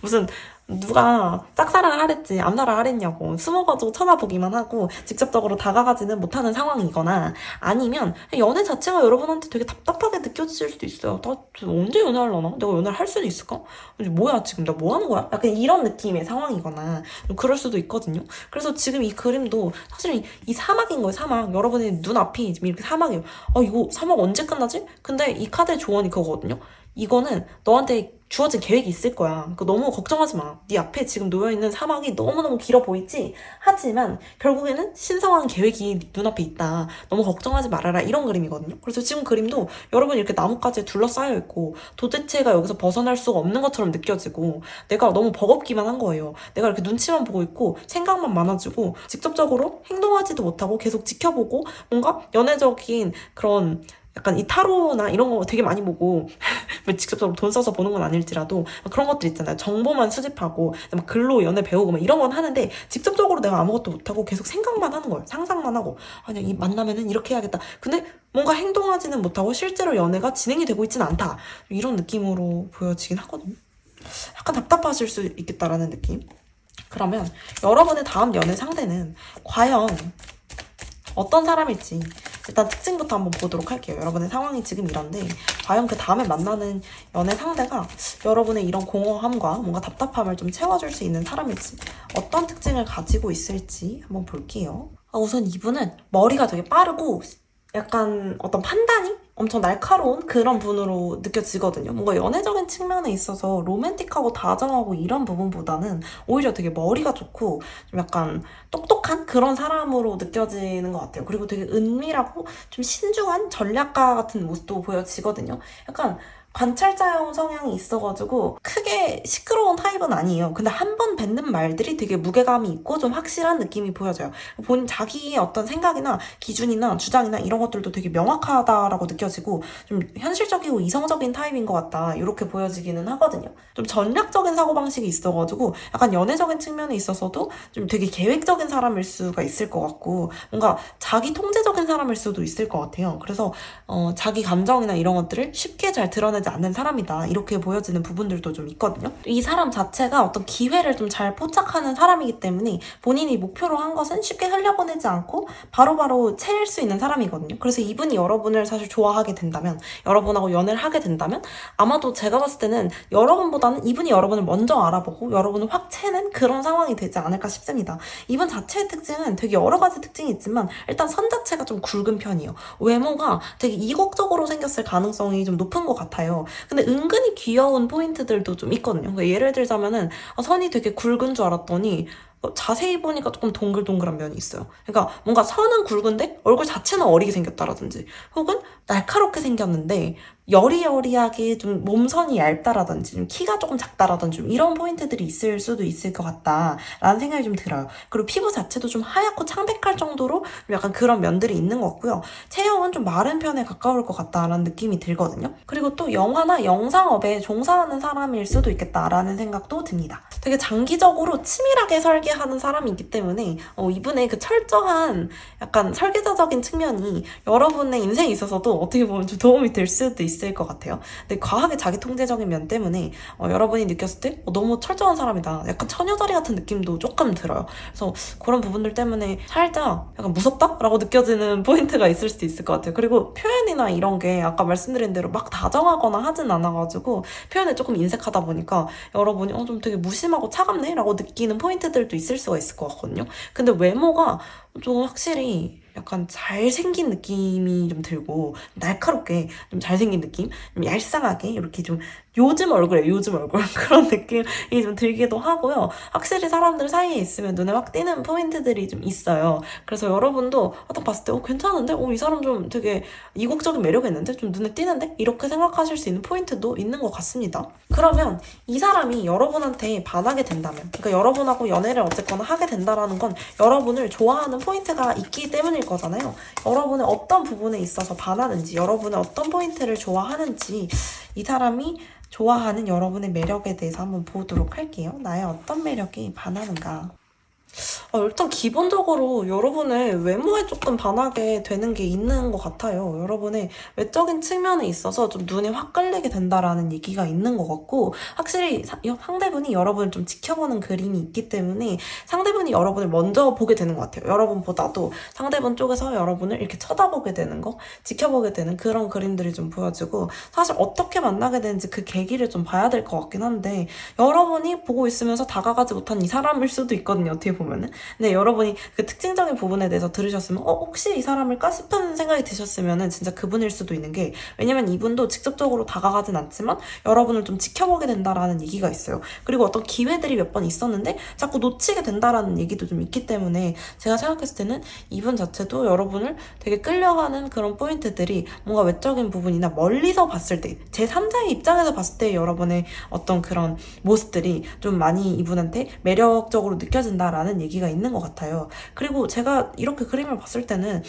무슨 누가 짝사랑을 하랬지 암사를 하랬냐고 숨어가지고 쳐다보기만 하고 직접적으로 다가가지는 못하는 상황이거나 아니면 연애 자체가 여러분한테 되게 답답하게 느껴질 수도 있어요. 나 언제 연애하려나? 내가 연애를 할 수도 있을까? 뭐야 지금 나 뭐 하는 거야? 약간 이런 느낌의 상황이거나 그럴 수도 있거든요. 그래서 지금 이 그림도 사실 이 사막인 거예요. 사막. 여러분의 눈앞이 지금 이렇게 사막이에요. 이거 사막 언제 끝나지? 근데 이 카드의 조언이 그거거든요. 이거는 너한테 주어진 계획이 있을 거야. 그러니까 너무 걱정하지 마. 네 앞에 지금 놓여있는 사막이 너무너무 길어 보이지? 하지만 결국에는 신성한 계획이 눈앞에 있다. 너무 걱정하지 말아라. 이런 그림이거든요. 그래서 지금 그림도 여러분이 이렇게 나뭇가지에 둘러싸여 있고 도대체가 여기서 벗어날 수가 없는 것처럼 느껴지고 내가 너무 버겁기만 한 거예요. 내가 이렇게 눈치만 보고 있고 생각만 많아지고 직접적으로 행동하지도 못하고 계속 지켜보고 뭔가 연애적인 그런 약간 이 타로나 이런 거 되게 많이 보고 직접적으로 돈 써서 보는 건 아닐지라도 그런 것들 있잖아요. 정보만 수집하고 막 글로 연애 배우고 막 이런 건 하는데 직접적으로 내가 아무것도 못하고 계속 생각만 하는 거예요. 상상만 하고 아니 이 만나면은 이렇게 해야겠다. 근데 뭔가 행동하지는 못하고 실제로 연애가 진행이 되고 있지는 않다. 이런 느낌으로 보여지긴 하거든요. 약간 답답하실 수 있겠다라는 느낌. 그러면 여러분의 다음 연애 상대는 과연 어떤 사람일지 일단 특징부터 한번 보도록 할게요. 여러분의 상황이 지금 이런데 과연 그 다음에 만나는 연애 상대가 여러분의 이런 공허함과 뭔가 답답함을 좀 채워줄 수 있는 사람일지 어떤 특징을 가지고 있을지 한번 볼게요. 우선 이분은 머리가 되게 빠르고 약간 어떤 판단이 엄청 날카로운 그런 분으로 느껴지거든요. 뭔가 연애적인 측면에 있어서 로맨틱하고 다정하고 이런 부분보다는 오히려 되게 머리가 좋고 좀 약간 똑똑한 그런 사람으로 느껴지는 것 같아요. 그리고 되게 은밀하고 좀 신중한 전략가 같은 모습도 보여지거든요. 약간 관찰자형 성향이 있어가지고 크게 시끄러운 타입은 아니에요. 근데 한 번 뱉는 말들이 되게 무게감이 있고 좀 확실한 느낌이 보여져요. 본인 자기의 어떤 생각이나 기준이나 주장이나 이런 것들도 되게 명확하다라고 느껴지고 좀 현실적이고 이성적인 타입인 것 같다 이렇게 보여지기는 하거든요. 좀 전략적인 사고방식이 있어가지고 약간 연애적인 측면에 있어서도 좀 되게 계획적인 사람일 수가 있을 것 같고 뭔가 자기 통제적인 사람일 수도 있을 것 같아요. 그래서 자기 감정이나 이런 것들을 쉽게 잘 드러내지 않는 사람이다 이렇게 보여지는 부분들도 좀 있거든요. 이 사람 자체가 어떤 기회를 좀 잘 포착하는 사람이기 때문에 본인이 목표로 한 것은 쉽게 흘려보내지 않고 바로바로 채울 수 있는 사람이거든요. 그래서 이분이 여러분을 사실 좋아하게 된다면 여러분하고 연애를 하게 된다면 아마도 제가 봤을 때는 여러분보다는 이분이 여러분을 먼저 알아보고 여러분을 확 채는 그런 상황이 되지 않을까 싶습니다. 이분 자체의 특징은 되게 여러 가지 특징이 있지만 일단 선 자체가 좀 굵은 편이에요. 외모가 되게 이국적으로 생겼을 가능성이 좀 높은 것 같아요. 근데 은근히 귀여운 포인트들도 좀 있거든요. 그러니까 예를 들자면은 선이 되게 굵은 줄 알았더니 자세히 보니까 조금 동글동글한 면이 있어요. 그러니까 뭔가 선은 굵은데 얼굴 자체는 어리게 생겼다라든지 혹은 날카롭게 생겼는데 여리여리하게 좀 몸선이 얇다라든지 좀 키가 조금 작다라든지 좀 이런 포인트들이 있을 수도 있을 것 같다라는 생각이 좀 들어요. 그리고 피부 자체도 좀 하얗고 창백할 정도로 좀 약간 그런 면들이 있는 것 같고요. 체형은 좀 마른 편에 가까울 것 같다라는 느낌이 들거든요. 그리고 또 영화나 영상업에 종사하는 사람일 수도 있겠다라는 생각도 듭니다. 되게 장기적으로 치밀하게 설계하는 사람이기 때문에 이분의 그 철저한 약간 설계자적인 측면이 여러분의 인생에 있어서도 어떻게 보면 좀 도움이 될 수도 있을 것 같아요. 근데 과하게 자기 통제적인 면 때문에 여러분이 느꼈을 때 너무 철저한 사람이다. 약간 처녀자리 같은 느낌도 조금 들어요. 그래서 그런 부분들 때문에 살짝 약간 무섭다? 라고 느껴지는 포인트가 있을 수도 있을 것 같아요. 그리고 표현이나 이런 게 아까 말씀드린 대로 막 다정하거나 하진 않아가지고 표현에 조금 인색하다 보니까 여러분이 좀 되게 무심하고 차갑네? 라고 느끼는 포인트들도 있을 수가 있을 것 같거든요. 근데 외모가 좀 확실히 약간 잘생긴 느낌이 좀 들고 날카롭게 좀 잘생긴 느낌? 좀 얄쌍하게 이렇게 좀 요즘 얼굴에 요즘 얼굴 그런 느낌이 좀 들기도 하고요. 확실히 사람들 사이에 있으면 눈에 확 띄는 포인트들이 좀 있어요. 그래서 여러분도 딱 봤을 때 괜찮은데? 이 사람 좀 되게 이국적인 매력이 있는데? 좀 눈에 띄는데? 이렇게 생각하실 수 있는 포인트도 있는 것 같습니다. 그러면 이 사람이 여러분한테 반하게 된다면 그러니까 여러분하고 연애를 어쨌거나 하게 된다라는 건 여러분을 좋아하는 포인트가 있기 때문일 거잖아요. 여러분의 어떤 부분에 있어서 반하는지 여러분의 어떤 포인트를 좋아하는지 이 사람이 좋아하는 여러분의 매력에 대해서 한번 보도록 할게요. 나의 어떤 매력이 반하는가. 일단 기본적으로 여러분의 외모에 조금 반하게 되는 게 있는 것 같아요. 여러분의 외적인 측면에 있어서 좀 눈에 확 끌리게 된다라는 얘기가 있는 것 같고, 확실히 상대분이 여러분을 좀 지켜보는 그림이 있기 때문에 상대분이 여러분을 먼저 보게 되는 것 같아요. 여러분보다도 상대분 쪽에서 여러분을 이렇게 쳐다보게 되는 거, 지켜보게 되는 그런 그림들이 좀 보여지고, 사실 어떻게 만나게 되는지 그 계기를 좀 봐야 될 것 같긴 한데, 여러분이 보고 있으면서 다가가지 못한 이 사람일 수도 있거든요. 어떻게 보면은. 근데 여러분이 그 특징적인 부분에 대해서 들으셨으면 혹시 이 사람일까 싶은 생각이 드셨으면은 진짜 그분일 수도 있는 게, 왜냐면 이분도 직접적으로 다가가진 않지만 여러분을 좀 지켜보게 된다라는 얘기가 있어요. 그리고 어떤 기회들이 몇 번 있었는데 자꾸 놓치게 된다라는 얘기도 좀 있기 때문에, 제가 생각했을 때는 이분 자체도 여러분을 되게 끌려하는 그런 포인트들이 뭔가 외적인 부분이나 멀리서 봤을 때, 제3자의 입장에서 봤을 때 여러분의 어떤 그런 모습들이 좀 많이 이분한테 매력적으로 느껴진다라는 얘기가 있는 것 같아요. 그리고 제가 이렇게 그림을 봤을 때는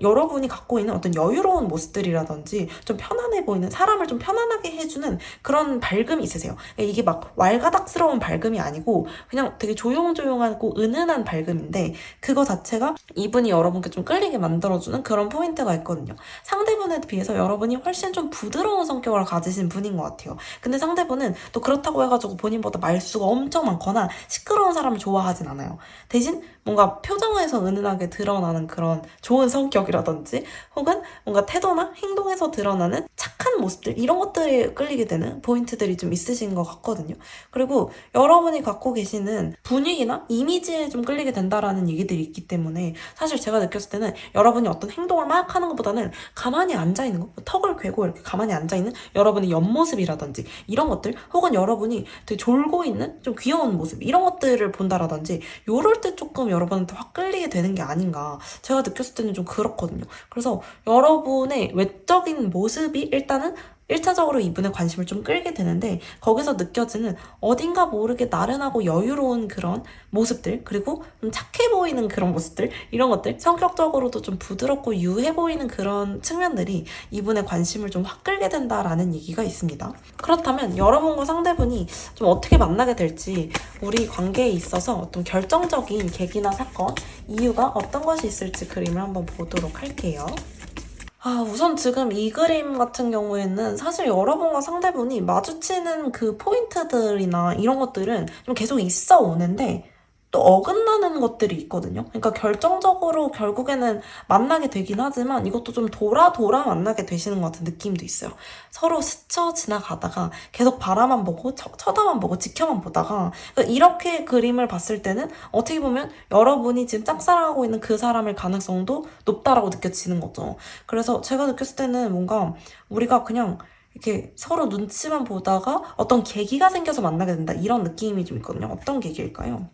여러분이 갖고 있는 어떤 여유로운 모습들이라든지 좀 편안해 보이는, 사람을 좀 편안하게 해주는 그런 밝음이 있으세요. 이게 막 왈가닥스러운 밝음이 아니고 그냥 되게 조용조용하고 은은한 밝음인데, 그거 자체가 이분이 여러분께 좀 끌리게 만들어주는 그런 포인트가 있거든요. 상대분에 비해서 여러분이 훨씬 좀 부드러운 성격을 가지신 분인 것 같아요. 근데 상대분은 또 그렇다고 해가지고 본인보다 말수가 엄청 많거나 시끄러운 사람을 좋아하진 않아요. 대신 뭔가 표정에서 은은하게 드러나는 그런 좋은 성격이라든지, 혹은 뭔가 태도나 행동에서 드러나는 착한 모습들, 이런 것들에 끌리게 되는 포인트들이 좀 있으신 것 같거든요. 그리고 여러분이 갖고 계시는 분위기나 이미지에 좀 끌리게 된다라는 얘기들이 있기 때문에, 사실 제가 느꼈을 때는 여러분이 어떤 행동을 막 하는 것보다는 가만히 앉아있는 거, 턱을 괴고 이렇게 가만히 앉아있는 여러분의 옆모습이라든지 이런 것들, 혹은 여러분이 되게 졸고 있는 좀 귀여운 모습, 이런 것들을 본다라든지, 요럴 때 조금 여러분한테 확 끌리게 되는 게 아닌가, 제가 느꼈을 때는 좀 그렇거든요. 그래서 여러분의 외적인 모습이 일단은 1차적으로 이분의 관심을 좀 끌게 되는데, 거기서 느껴지는 어딘가 모르게 나른하고 여유로운 그런 모습들, 그리고 좀 착해 보이는 그런 모습들, 이런 것들, 성격적으로도 좀 부드럽고 유해 보이는 그런 측면들이 이분의 관심을 좀 확 끌게 된다라는 얘기가 있습니다. 그렇다면 여러분과 상대분이 좀 어떻게 만나게 될지, 우리 관계에 있어서 어떤 결정적인 계기나 사건, 이유가 어떤 것이 있을지 그림을 한번 보도록 할게요. 우선 지금 이 그림 같은 경우에는 사실 여러분과 상대분이 마주치는 그 포인트들이나 이런 것들은 좀 계속 있어 오는데, 또 어긋나는 것들이 있거든요. 그러니까 결정적으로 결국에는 만나게 되긴 하지만 이것도 좀 돌아 만나게 되시는 것 같은 느낌도 있어요. 서로 스쳐 지나가다가 계속 바라만 보고 쳐다만 보고 지켜만 보다가, 그러니까 이렇게 그림을 봤을 때는 어떻게 보면 여러분이 지금 짝사랑하고 있는 그 사람일 가능성도 높다라고 느껴지는 거죠. 그래서 제가 느꼈을 때는 뭔가 우리가 그냥 이렇게 서로 눈치만 보다가 어떤 계기가 생겨서 만나게 된다, 이런 느낌이 좀 있거든요. 어떤 계기일까요?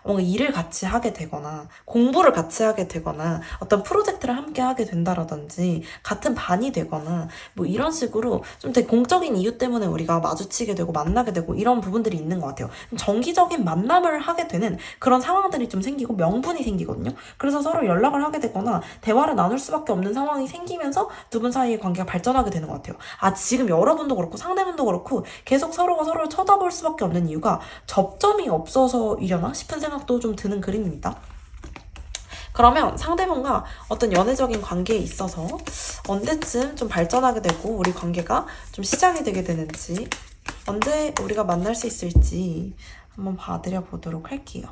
뭔가 일을 같이 하게 되거나 공부를 같이 하게 되거나 어떤 프로젝트를 함께 하게 된다라든지 같은 반이 되거나 뭐 이런 식으로 좀 되게 공적인 이유 때문에 우리가 마주치게 되고 만나게 되고 이런 부분들이 있는 것 같아요. 정기적인 만남을 하게 되는 그런 상황들이 좀 생기고 명분이 생기거든요. 그래서 서로 연락을 하게 되거나 대화를 나눌 수밖에 없는 상황이 생기면서 두 분 사이의 관계가 발전하게 되는 것 같아요. 지금 여러분도 그렇고 상대분도 그렇고 계속 서로가 서로를 쳐다볼 수밖에 없는 이유가 접점이 없어서이려나 싶은 생각도 좀 드는 그림입니다. 그러면 상대방과 어떤 연애적인 관계에 있어서 언제쯤 좀 발전하게 되고 우리 관계가 좀 시작이 되게 되는지, 언제 우리가 만날 수 있을지 한번 봐드려 보도록 할게요.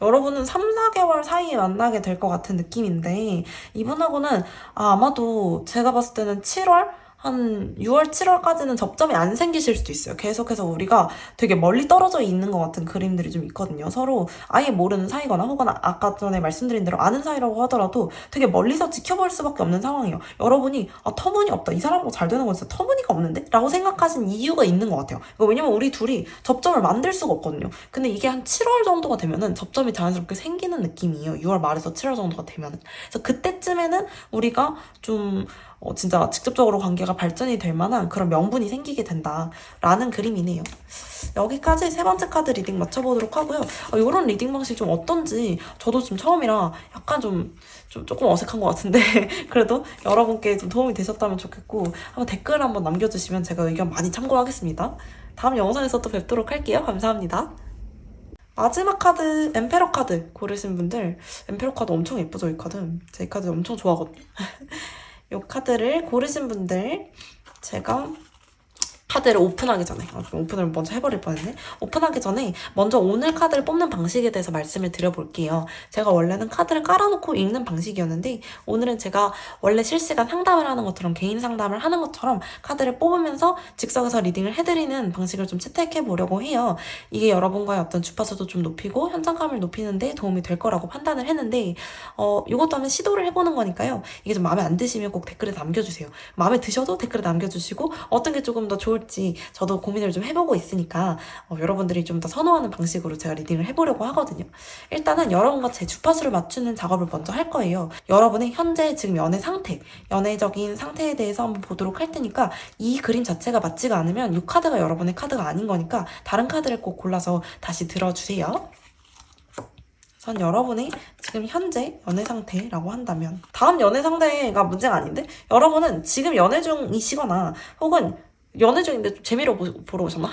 여러분은 3, 4개월 사이에 만나게 될 것 같은 느낌인데, 이분하고는 아마도 제가 봤을 때는 7월? 한 6월, 7월까지는 접점이 안 생기실 수도 있어요. 계속해서 우리가 되게 멀리 떨어져 있는 것 같은 그림들이 좀 있거든요. 서로 아예 모르는 사이거나, 혹은 아까 전에 말씀드린 대로 아는 사이라고 하더라도 되게 멀리서 지켜볼 수밖에 없는 상황이에요. 여러분이 터무니없다, 이 사람하고 잘 되는 건 진짜 터무니가 없는데? 라고 생각하신 이유가 있는 것 같아요. 왜냐면 우리 둘이 접점을 만들 수가 없거든요. 근데 이게 한 7월 정도가 되면은 접점이 자연스럽게 생기는 느낌이에요. 6월 말에서 7월 정도가 되면은. 그래서 그때쯤에는 우리가 좀 진짜 직접적으로 관계가 발전이 될 만한 그런 명분이 생기게 된다라는 그림이네요. 여기까지 세 번째 카드 리딩 맞춰보도록 하고요. 이런 리딩 방식이 좀 어떤지 저도 지금 처음이라 약간 조금 어색한 것 같은데 그래도 여러분께 좀 도움이 되셨다면 좋겠고, 한번 댓글 한번 남겨주시면 제가 의견 많이 참고하겠습니다. 다음 영상에서 또 뵙도록 할게요. 감사합니다. 마지막 카드 엠페러 카드 고르신 분들, 엠페러 카드 엄청 예쁘죠? 이 카드 제 이 카드 엄청 좋아하거든요. 이 카드를 고르신 분들, 제가 카드를 오픈하기 전에, 오픈을 먼저 해버릴 뻔했네. 오픈하기 전에 먼저 오늘 카드를 뽑는 방식에 대해서 말씀을 드려볼게요. 제가 원래는 카드를 깔아놓고 읽는 방식이었는데, 오늘은 제가 원래 실시간 상담을 하는 것처럼, 개인 상담을 하는 것처럼 카드를 뽑으면서 즉석에서 리딩을 해드리는 방식을 좀 채택해보려고 해요. 이게 여러분과의 어떤 주파수도 좀 높이고 현장감을 높이는 데 도움이 될 거라고 판단을 했는데, 이것도 한번 시도를 해보는 거니까요. 이게 좀 마음에 안 드시면 꼭 댓글에 남겨주세요. 마음에 드셔도 댓글에 남겨주시고, 어떤 게 조금 더 좋을지 저도 고민을 좀 해보고 있으니까 여러분들이 좀 더 선호하는 방식으로 제가 리딩을 해보려고 하거든요. 일단은 여러분과 제 주파수를 맞추는 작업을 먼저 할 거예요. 여러분의 현재 지금 연애 상태, 연애적인 상태에 대해서 한번 보도록 할 테니까, 이 그림 자체가 맞지가 않으면 이 카드가 여러분의 카드가 아닌 거니까 다른 카드를 꼭 골라서 다시 들어주세요. 전 여러분의 지금 현재 연애 상태라고 한다면, 다음 연애 상태가 문제가 아닌데, 여러분은 지금 연애 중이시거나 혹은 연애 중인데 좀 재미로 보러 오셨나?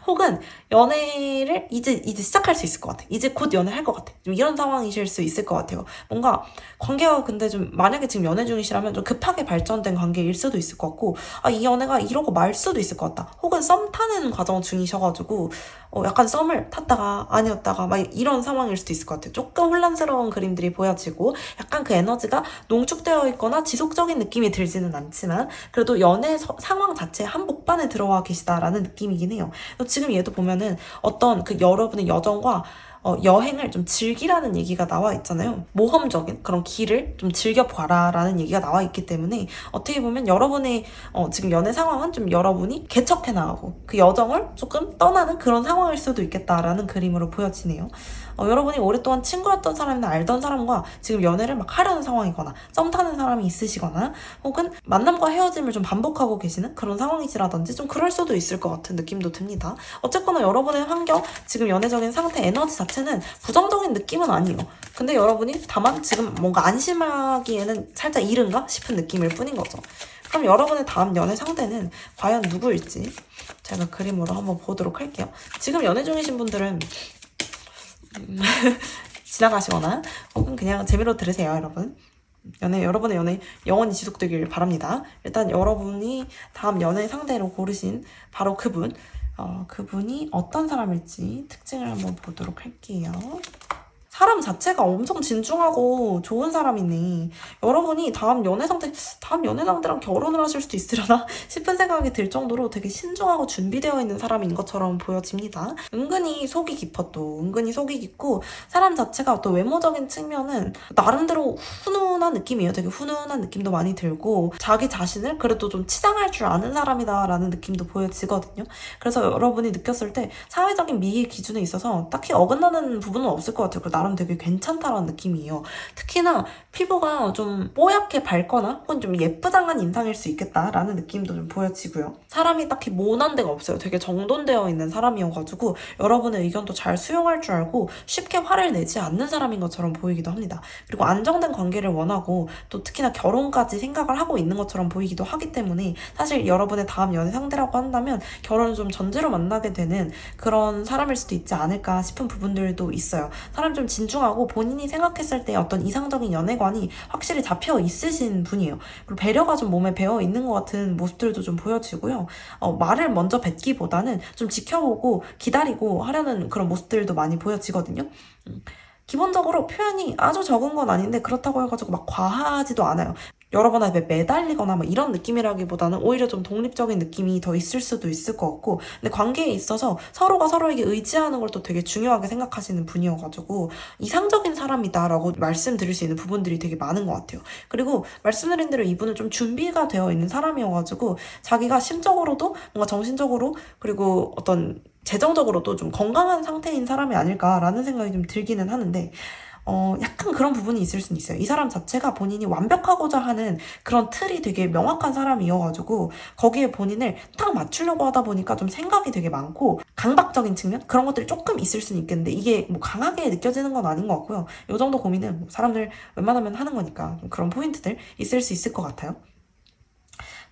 혹은 연애를 이제 시작할 수 있을 것 같아. 이제 곧 연애할 것 같아. 좀 이런 상황이실 수 있을 것 같아요. 뭔가 관계가 근데 좀, 만약에 지금 연애 중이시라면 좀 급하게 발전된 관계일 수도 있을 것 같고, 이 연애가 이러고 말 수도 있을 것 같다. 혹은 썸 타는 과정 중이셔가지고 약간 썸을 탔다가 아니었다가 막 이런 상황일 수도 있을 것 같아요. 조금 혼란스러운 그림들이 보여지고, 약간 그 에너지가 농축되어 있거나 지속적인 느낌이 들지는 않지만 그래도 연애 상황 자체에 한복판에 들어와 계시다라는 느낌이긴 해요. 지금 얘도 보면은 어떤 그 여러분의 여정과 여행을 좀 즐기라는 얘기가 나와 있잖아요. 모험적인 그런 길을 좀 즐겨봐라 라는 얘기가 나와 있기 때문에, 어떻게 보면 여러분의 지금 연애 상황은 좀 여러분이 개척해 나가고 그 여정을 조금 떠나는 그런 상황일 수도 있겠다라는 그림으로 보여지네요. 여러분이 오랫동안 친구였던 사람이나 알던 사람과 지금 연애를 막 하려는 상황이거나, 썸 타는 사람이 있으시거나, 혹은 만남과 헤어짐을 좀 반복하고 계시는 그런 상황이시라든지 좀 그럴 수도 있을 것 같은 느낌도 듭니다. 어쨌거나 여러분의 환경, 지금 연애적인 상태, 에너지 자체는 부정적인 느낌은 아니에요. 근데 여러분이 다만 지금 뭔가 안심하기에는 살짝 이른가 싶은 느낌일 뿐인 거죠. 그럼 여러분의 다음 연애 상대는 과연 누구일지 제가 그림으로 한번 보도록 할게요. 지금 연애 중이신 분들은 지나가시거나 혹은 그냥 재미로 들으세요, 여러분. 여러분의 연애 영원히 지속되길 바랍니다. 일단 여러분이 다음 연애 상대로 고르신 바로 그분, 그분이 어떤 사람일지 특징을 한번 보도록 할게요. 사람 자체가 엄청 진중하고 좋은 사람이네. 여러분이 다음 연애 상대랑 결혼을 하실 수도 있으려나 싶은 생각이 들 정도로 되게 신중하고 준비되어 있는 사람인 것처럼 보여집니다. 은근히 속이 깊어. 또 은근히 속이 깊고, 사람 자체가 또 외모적인 측면은 나름대로 훈훈한 느낌이에요. 되게 훈훈한 느낌도 많이 들고, 자기 자신을 그래도 좀 치장할 줄 아는 사람이다라는 느낌도 보여지거든요. 그래서 여러분이 느꼈을 때 사회적인 미의 기준에 있어서 딱히 어긋나는 부분은 없을 것 같아요. 나름 되게 괜찮다라는 느낌이에요. 특히나 피부가 좀 뽀얗게 밝거나 혹은 좀 예쁘장한 인상일 수 있겠다라는 느낌도 좀 보여지고요. 사람이 딱히 모난 데가 없어요. 되게 정돈되어 있는 사람이어가지고 여러분의 의견도 잘 수용할 줄 알고 쉽게 화를 내지 않는 사람인 것처럼 보이기도 합니다. 그리고 안정된 관계를 원하고, 또 특히나 결혼까지 생각을 하고 있는 것처럼 보이기도 하기 때문에, 사실 여러분의 다음 연애 상대라고 한다면 결혼을 좀 전제로 만나게 되는 그런 사람일 수도 있지 않을까 싶은 부분들도 있어요. 사람 좀 진중하고 본인이 생각했을 때 어떤 이상적인 연애관이 확실히 잡혀 있으신 분이에요. 그리고 배려가 좀 몸에 배어 있는 것 같은 모습들도 좀 보여지고요. 말을 먼저 뱉기보다는 좀 지켜보고 기다리고 하려는 그런 모습들도 많이 보여지거든요. 기본적으로 표현이 아주 적은 건 아닌데, 그렇다고 해가지고 막 과하지도 않아요. 여러분한테 매달리거나 뭐 이런 느낌이라기보다는 오히려 좀 독립적인 느낌이 더 있을 수도 있을 것 같고, 근데 관계에 있어서 서로가 서로에게 의지하는 걸 또 되게 중요하게 생각하시는 분이어가지고 이상적인 사람이다라고 말씀드릴 수 있는 부분들이 되게 많은 것 같아요. 그리고 말씀드린 대로 이분은 좀 준비가 되어 있는 사람이어가지고 자기가 심적으로도 뭔가 정신적으로, 그리고 어떤 재정적으로도 좀 건강한 상태인 사람이 아닐까라는 생각이 좀 들기는 하는데, 약간 그런 부분이 있을 수는 있어요. 이 사람 자체가 본인이 완벽하고자 하는 그런 틀이 되게 명확한 사람이어가지고 거기에 본인을 딱 맞추려고 하다 보니까 좀 생각이 되게 많고 강박적인 측면? 그런 것들이 조금 있을 수는 있겠는데, 이게 뭐 강하게 느껴지는 건 아닌 것 같고요. 이 정도 고민은 사람들 웬만하면 하는 거니까 좀 그런 포인트들 있을 수 있을 것 같아요.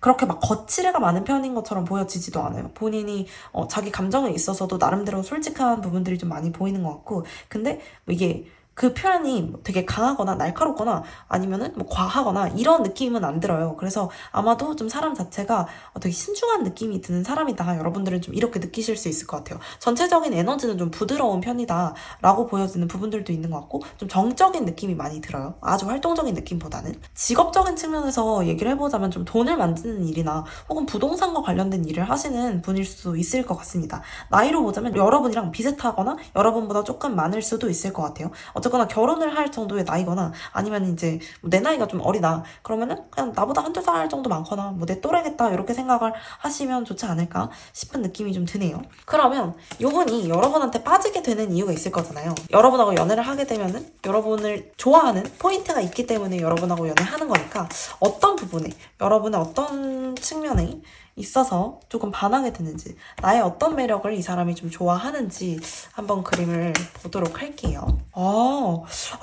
그렇게 막 거칠애가 많은 편인 것처럼 보여지지도 않아요. 본인이 자기 감정에 있어서도 나름대로 솔직한 부분들이 좀 많이 보이는 것 같고, 근데 뭐 이게 그 표현이 되게 강하거나 날카롭거나 아니면은 뭐 과하거나 이런 느낌은 안 들어요. 그래서 아마도 좀 사람 자체가 되게 신중한 느낌이 드는 사람이다. 여러분들은 좀 이렇게 느끼실 수 있을 것 같아요. 전체적인 에너지는 좀 부드러운 편이다 라고 보여지는 부분들도 있는 것 같고, 좀 정적인 느낌이 많이 들어요. 아주 활동적인 느낌보다는. 직업적인 측면에서 얘기를 해보자면 좀 돈을 만드는 일이나 혹은 부동산과 관련된 일을 하시는 분일 수도 있을 것 같습니다. 나이로 보자면 여러분이랑 비슷하거나 여러분보다 조금 많을 수도 있을 것 같아요. 어쨌거나 결혼을 할 정도의 나이거나 아니면 이제 내 나이가 좀 어리다 그러면은 그냥 나보다 한두 살 정도 많거나 뭐 내 또래겠다 이렇게 생각을 하시면 좋지 않을까 싶은 느낌이 좀 드네요. 그러면 이분이 여러분한테 빠지게 되는 이유가 있을 거잖아요. 여러분하고 연애를 하게 되면은 여러분을 좋아하는 포인트가 있기 때문에 여러분하고 연애하는 거니까 어떤 부분에, 여러분의 어떤 측면에 있어서 조금 반하게 되는지, 나의 어떤 매력을 이 사람이 좀 좋아하는지 한번 그림을 보도록 할게요.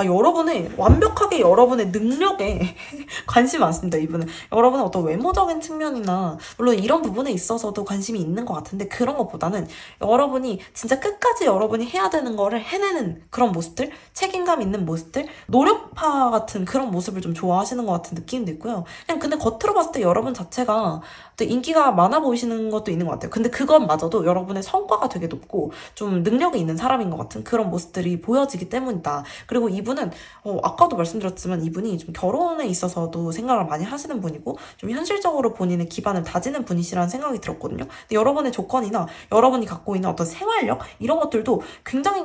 여러분의 완벽하게 여러분의 능력에 관심이 많습니다. 이분은 여러분의 어떤 외모적인 측면이나 물론 이런 부분에 있어서도 관심이 있는 것 같은데, 그런 것보다는 여러분이 진짜 끝까지 여러분이 해야 되는 거를 해내는 그런 모습들, 책임감 있는 모습들, 노력파 같은 그런 모습을 좀 좋아하시는 것 같은 느낌도 있고요. 그냥 근데 겉으로 봤을 때 여러분 자체가 또 인기가 많아 보이시는 것도 있는 것 같아요. 근데 그것마저도 여러분의 성과가 되게 높고 좀 능력이 있는 사람인 것 같은 그런 모습들이 보여지기 때문이다. 그리고 이분은 아까도 말씀드렸지만 이분이 좀 결혼에 있어서도 생각을 많이 하시는 분이고 좀 현실적으로 본인의 기반을 다지는 분이시라는 생각이 들었거든요. 근데 여러분의 조건이나 여러분이 갖고 있는 어떤 생활력 이런 것들도 굉장히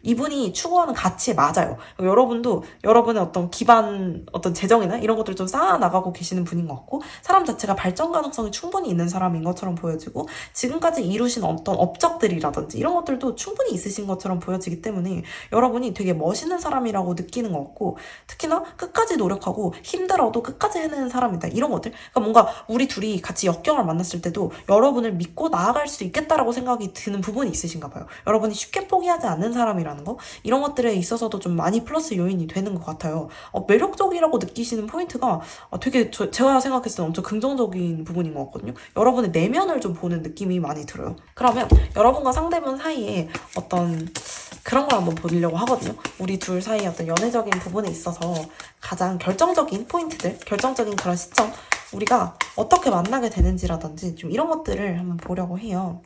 이분이 추구하는 가치에 맞아요. 여러분도 여러분의 어떤 기반, 어떤 재정이나 이런 것들을 좀 쌓아 나가고 계시는 분인 것 같고, 사람 자체가 발전 가능성이 충분히 있는 사람인 것처럼 보여지고, 지금까지 이루신 어떤 업적들이라든지 이런 것들도 충분히 있으신 것처럼 보여지기 때문에 여러분이 되게 멋있는 사람이라고 느끼는 것 같고, 특히나 끝까지 노력하고 힘들어도 끝까지 해내는 사람이다. 이런 것들. 그러니까 뭔가 우리 둘이 같이 역경을 만났을 때도 여러분을 믿고 나아갈 수 있겠다라고 생각이 드는 부분이 있으신가 봐요. 여러분이 쉽게 포기하지 않는 사람이라는 거, 이런 것들에 있어서도 좀 많이 플러스 요인이 되는 것 같아요. 매력적이라고 느끼시는 포인트가 되게 제가 생각했을 때 엄청 긍정적인 부분인 것 같거든요. 여러분의 내면을 좀 보는 느낌이 많이 들어요. 그러면 여러분과 상대분 사이에 어떤 그런 걸 한번 보려고 하거든요. 우리 둘 사이의 어떤 연애적인 부분에 있어서 가장 결정적인 포인트들, 결정적인 그런 시점, 우리가 어떻게 만나게 되는지라든지 좀 이런 것들을 한번 보려고 해요.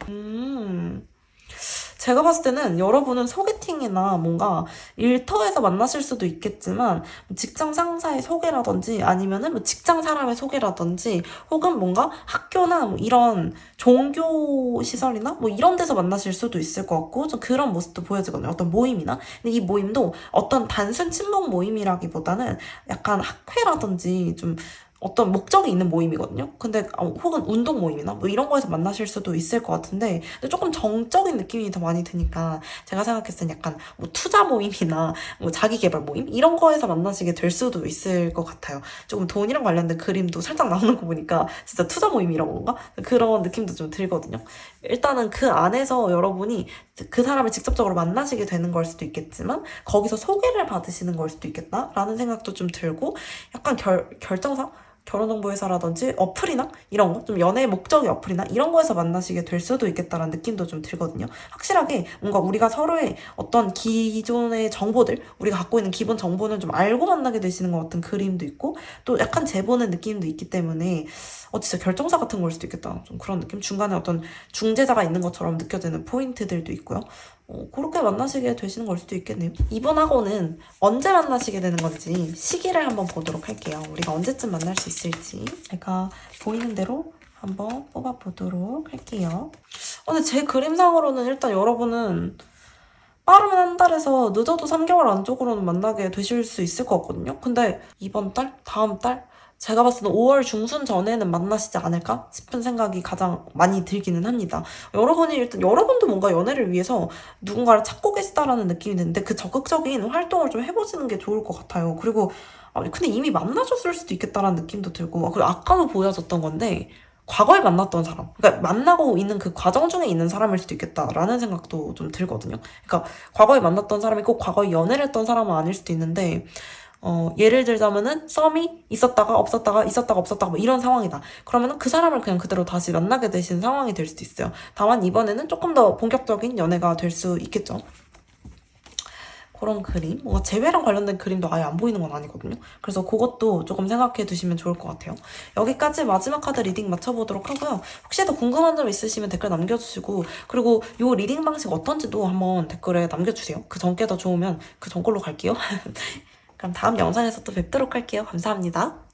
제가 봤을 때는 여러분은 소개팅이나 뭔가 일터에서 만나실 수도 있겠지만 직장 상사의 소개라든지 아니면은 뭐 직장 사람의 소개라든지 혹은 뭔가 학교나 뭐 이런 종교 시설이나 뭐 이런 데서 만나실 수도 있을 것 같고, 좀 그런 모습도 보여지거든요. 어떤 모임이나. 근데 이 모임도 어떤 단순 친목 모임이라기보다는 약간 학회라든지 좀 어떤 목적이 있는 모임이거든요. 근데 혹은 운동 모임이나 뭐 이런 거에서 만나실 수도 있을 것 같은데, 근데 조금 정적인 느낌이 더 많이 드니까 제가 생각했을 땐 약간 뭐 투자 모임이나 뭐 자기개발 모임 이런 거에서 만나시게 될 수도 있을 것 같아요. 조금 돈이랑 관련된 그림도 살짝 나오는 거 보니까 진짜 투자 모임 이런 건가? 그런 느낌도 좀 들거든요. 일단은 그 안에서 여러분이 그 사람을 직접적으로 만나시게 되는 걸 수도 있겠지만 거기서 소개를 받으시는 걸 수도 있겠다라는 생각도 좀 들고, 약간 결정상 결혼정보회사라든지 어플이나 이런 거, 좀 연애의 목적의 어플이나 이런 거에서 만나시게 될 수도 있겠다라는 느낌도 좀 들거든요. 확실하게 뭔가 우리가 서로의 어떤 기존의 정보들, 우리가 갖고 있는 기본 정보는 좀 알고 만나게 되시는 것 같은 그림도 있고, 또 약간 재보는 느낌도 있기 때문에 진짜 결정사 같은 걸 수도 있겠다. 좀 그런 느낌? 중간에 어떤 중재자가 있는 것처럼 느껴지는 포인트들도 있고요. 그렇게 만나시게 되시는 걸 수도 있겠네요. 이분하고는 언제 만나시게 되는 건지 시기를 한번 보도록 할게요. 우리가 언제쯤 만날 수 있을지 제가 보이는 대로 한번 뽑아보도록 할게요. 근데 제 그림상으로는 일단 여러분은 빠르면 한 달에서 늦어도 3개월 안쪽으로는 만나게 되실 수 있을 것 같거든요. 근데 이번 달? 다음 달? 제가 봤을 때 5월 중순 전에는 만나시지 않을까 싶은 생각이 가장 많이 들기는 합니다. 여러분이 일단 여러분도 뭔가 연애를 위해서 누군가를 찾고 계시다라는 느낌이 드는데 그 적극적인 활동을 좀 해보시는 게 좋을 것 같아요. 그리고 근데 이미 만나셨을 수도 있겠다라는 느낌도 들고, 그리고 아까도 보여줬던 건데 과거에 만났던 사람, 그러니까 만나고 있는 그 과정 중에 있는 사람일 수도 있겠다라는 생각도 좀 들거든요. 그러니까 과거에 만났던 사람이 꼭 과거에 연애를 했던 사람은 아닐 수도 있는데 예를 들자면은 썸이 있었다가 없었다가 있었다가 없었다가 뭐 이런 상황이다. 그러면은 그 사람을 그냥 그대로 다시 만나게 되신 상황이 될 수도 있어요. 다만 이번에는 조금 더 본격적인 연애가 될 수 있겠죠. 그런 그림, 뭔가 재회랑 관련된 그림도 아예 안 보이는 건 아니거든요. 그래서 그것도 조금 생각해 두시면 좋을 것 같아요. 여기까지 마지막 카드 리딩 맞춰보도록 하고요. 혹시 더 궁금한 점 있으시면 댓글 남겨주시고, 그리고 이 리딩 방식 어떤지도 한번 댓글에 남겨주세요. 그 전께 더 좋으면 그 전 걸로 갈게요. 그럼 다음 영상에서 또 뵙도록 할게요. 감사합니다.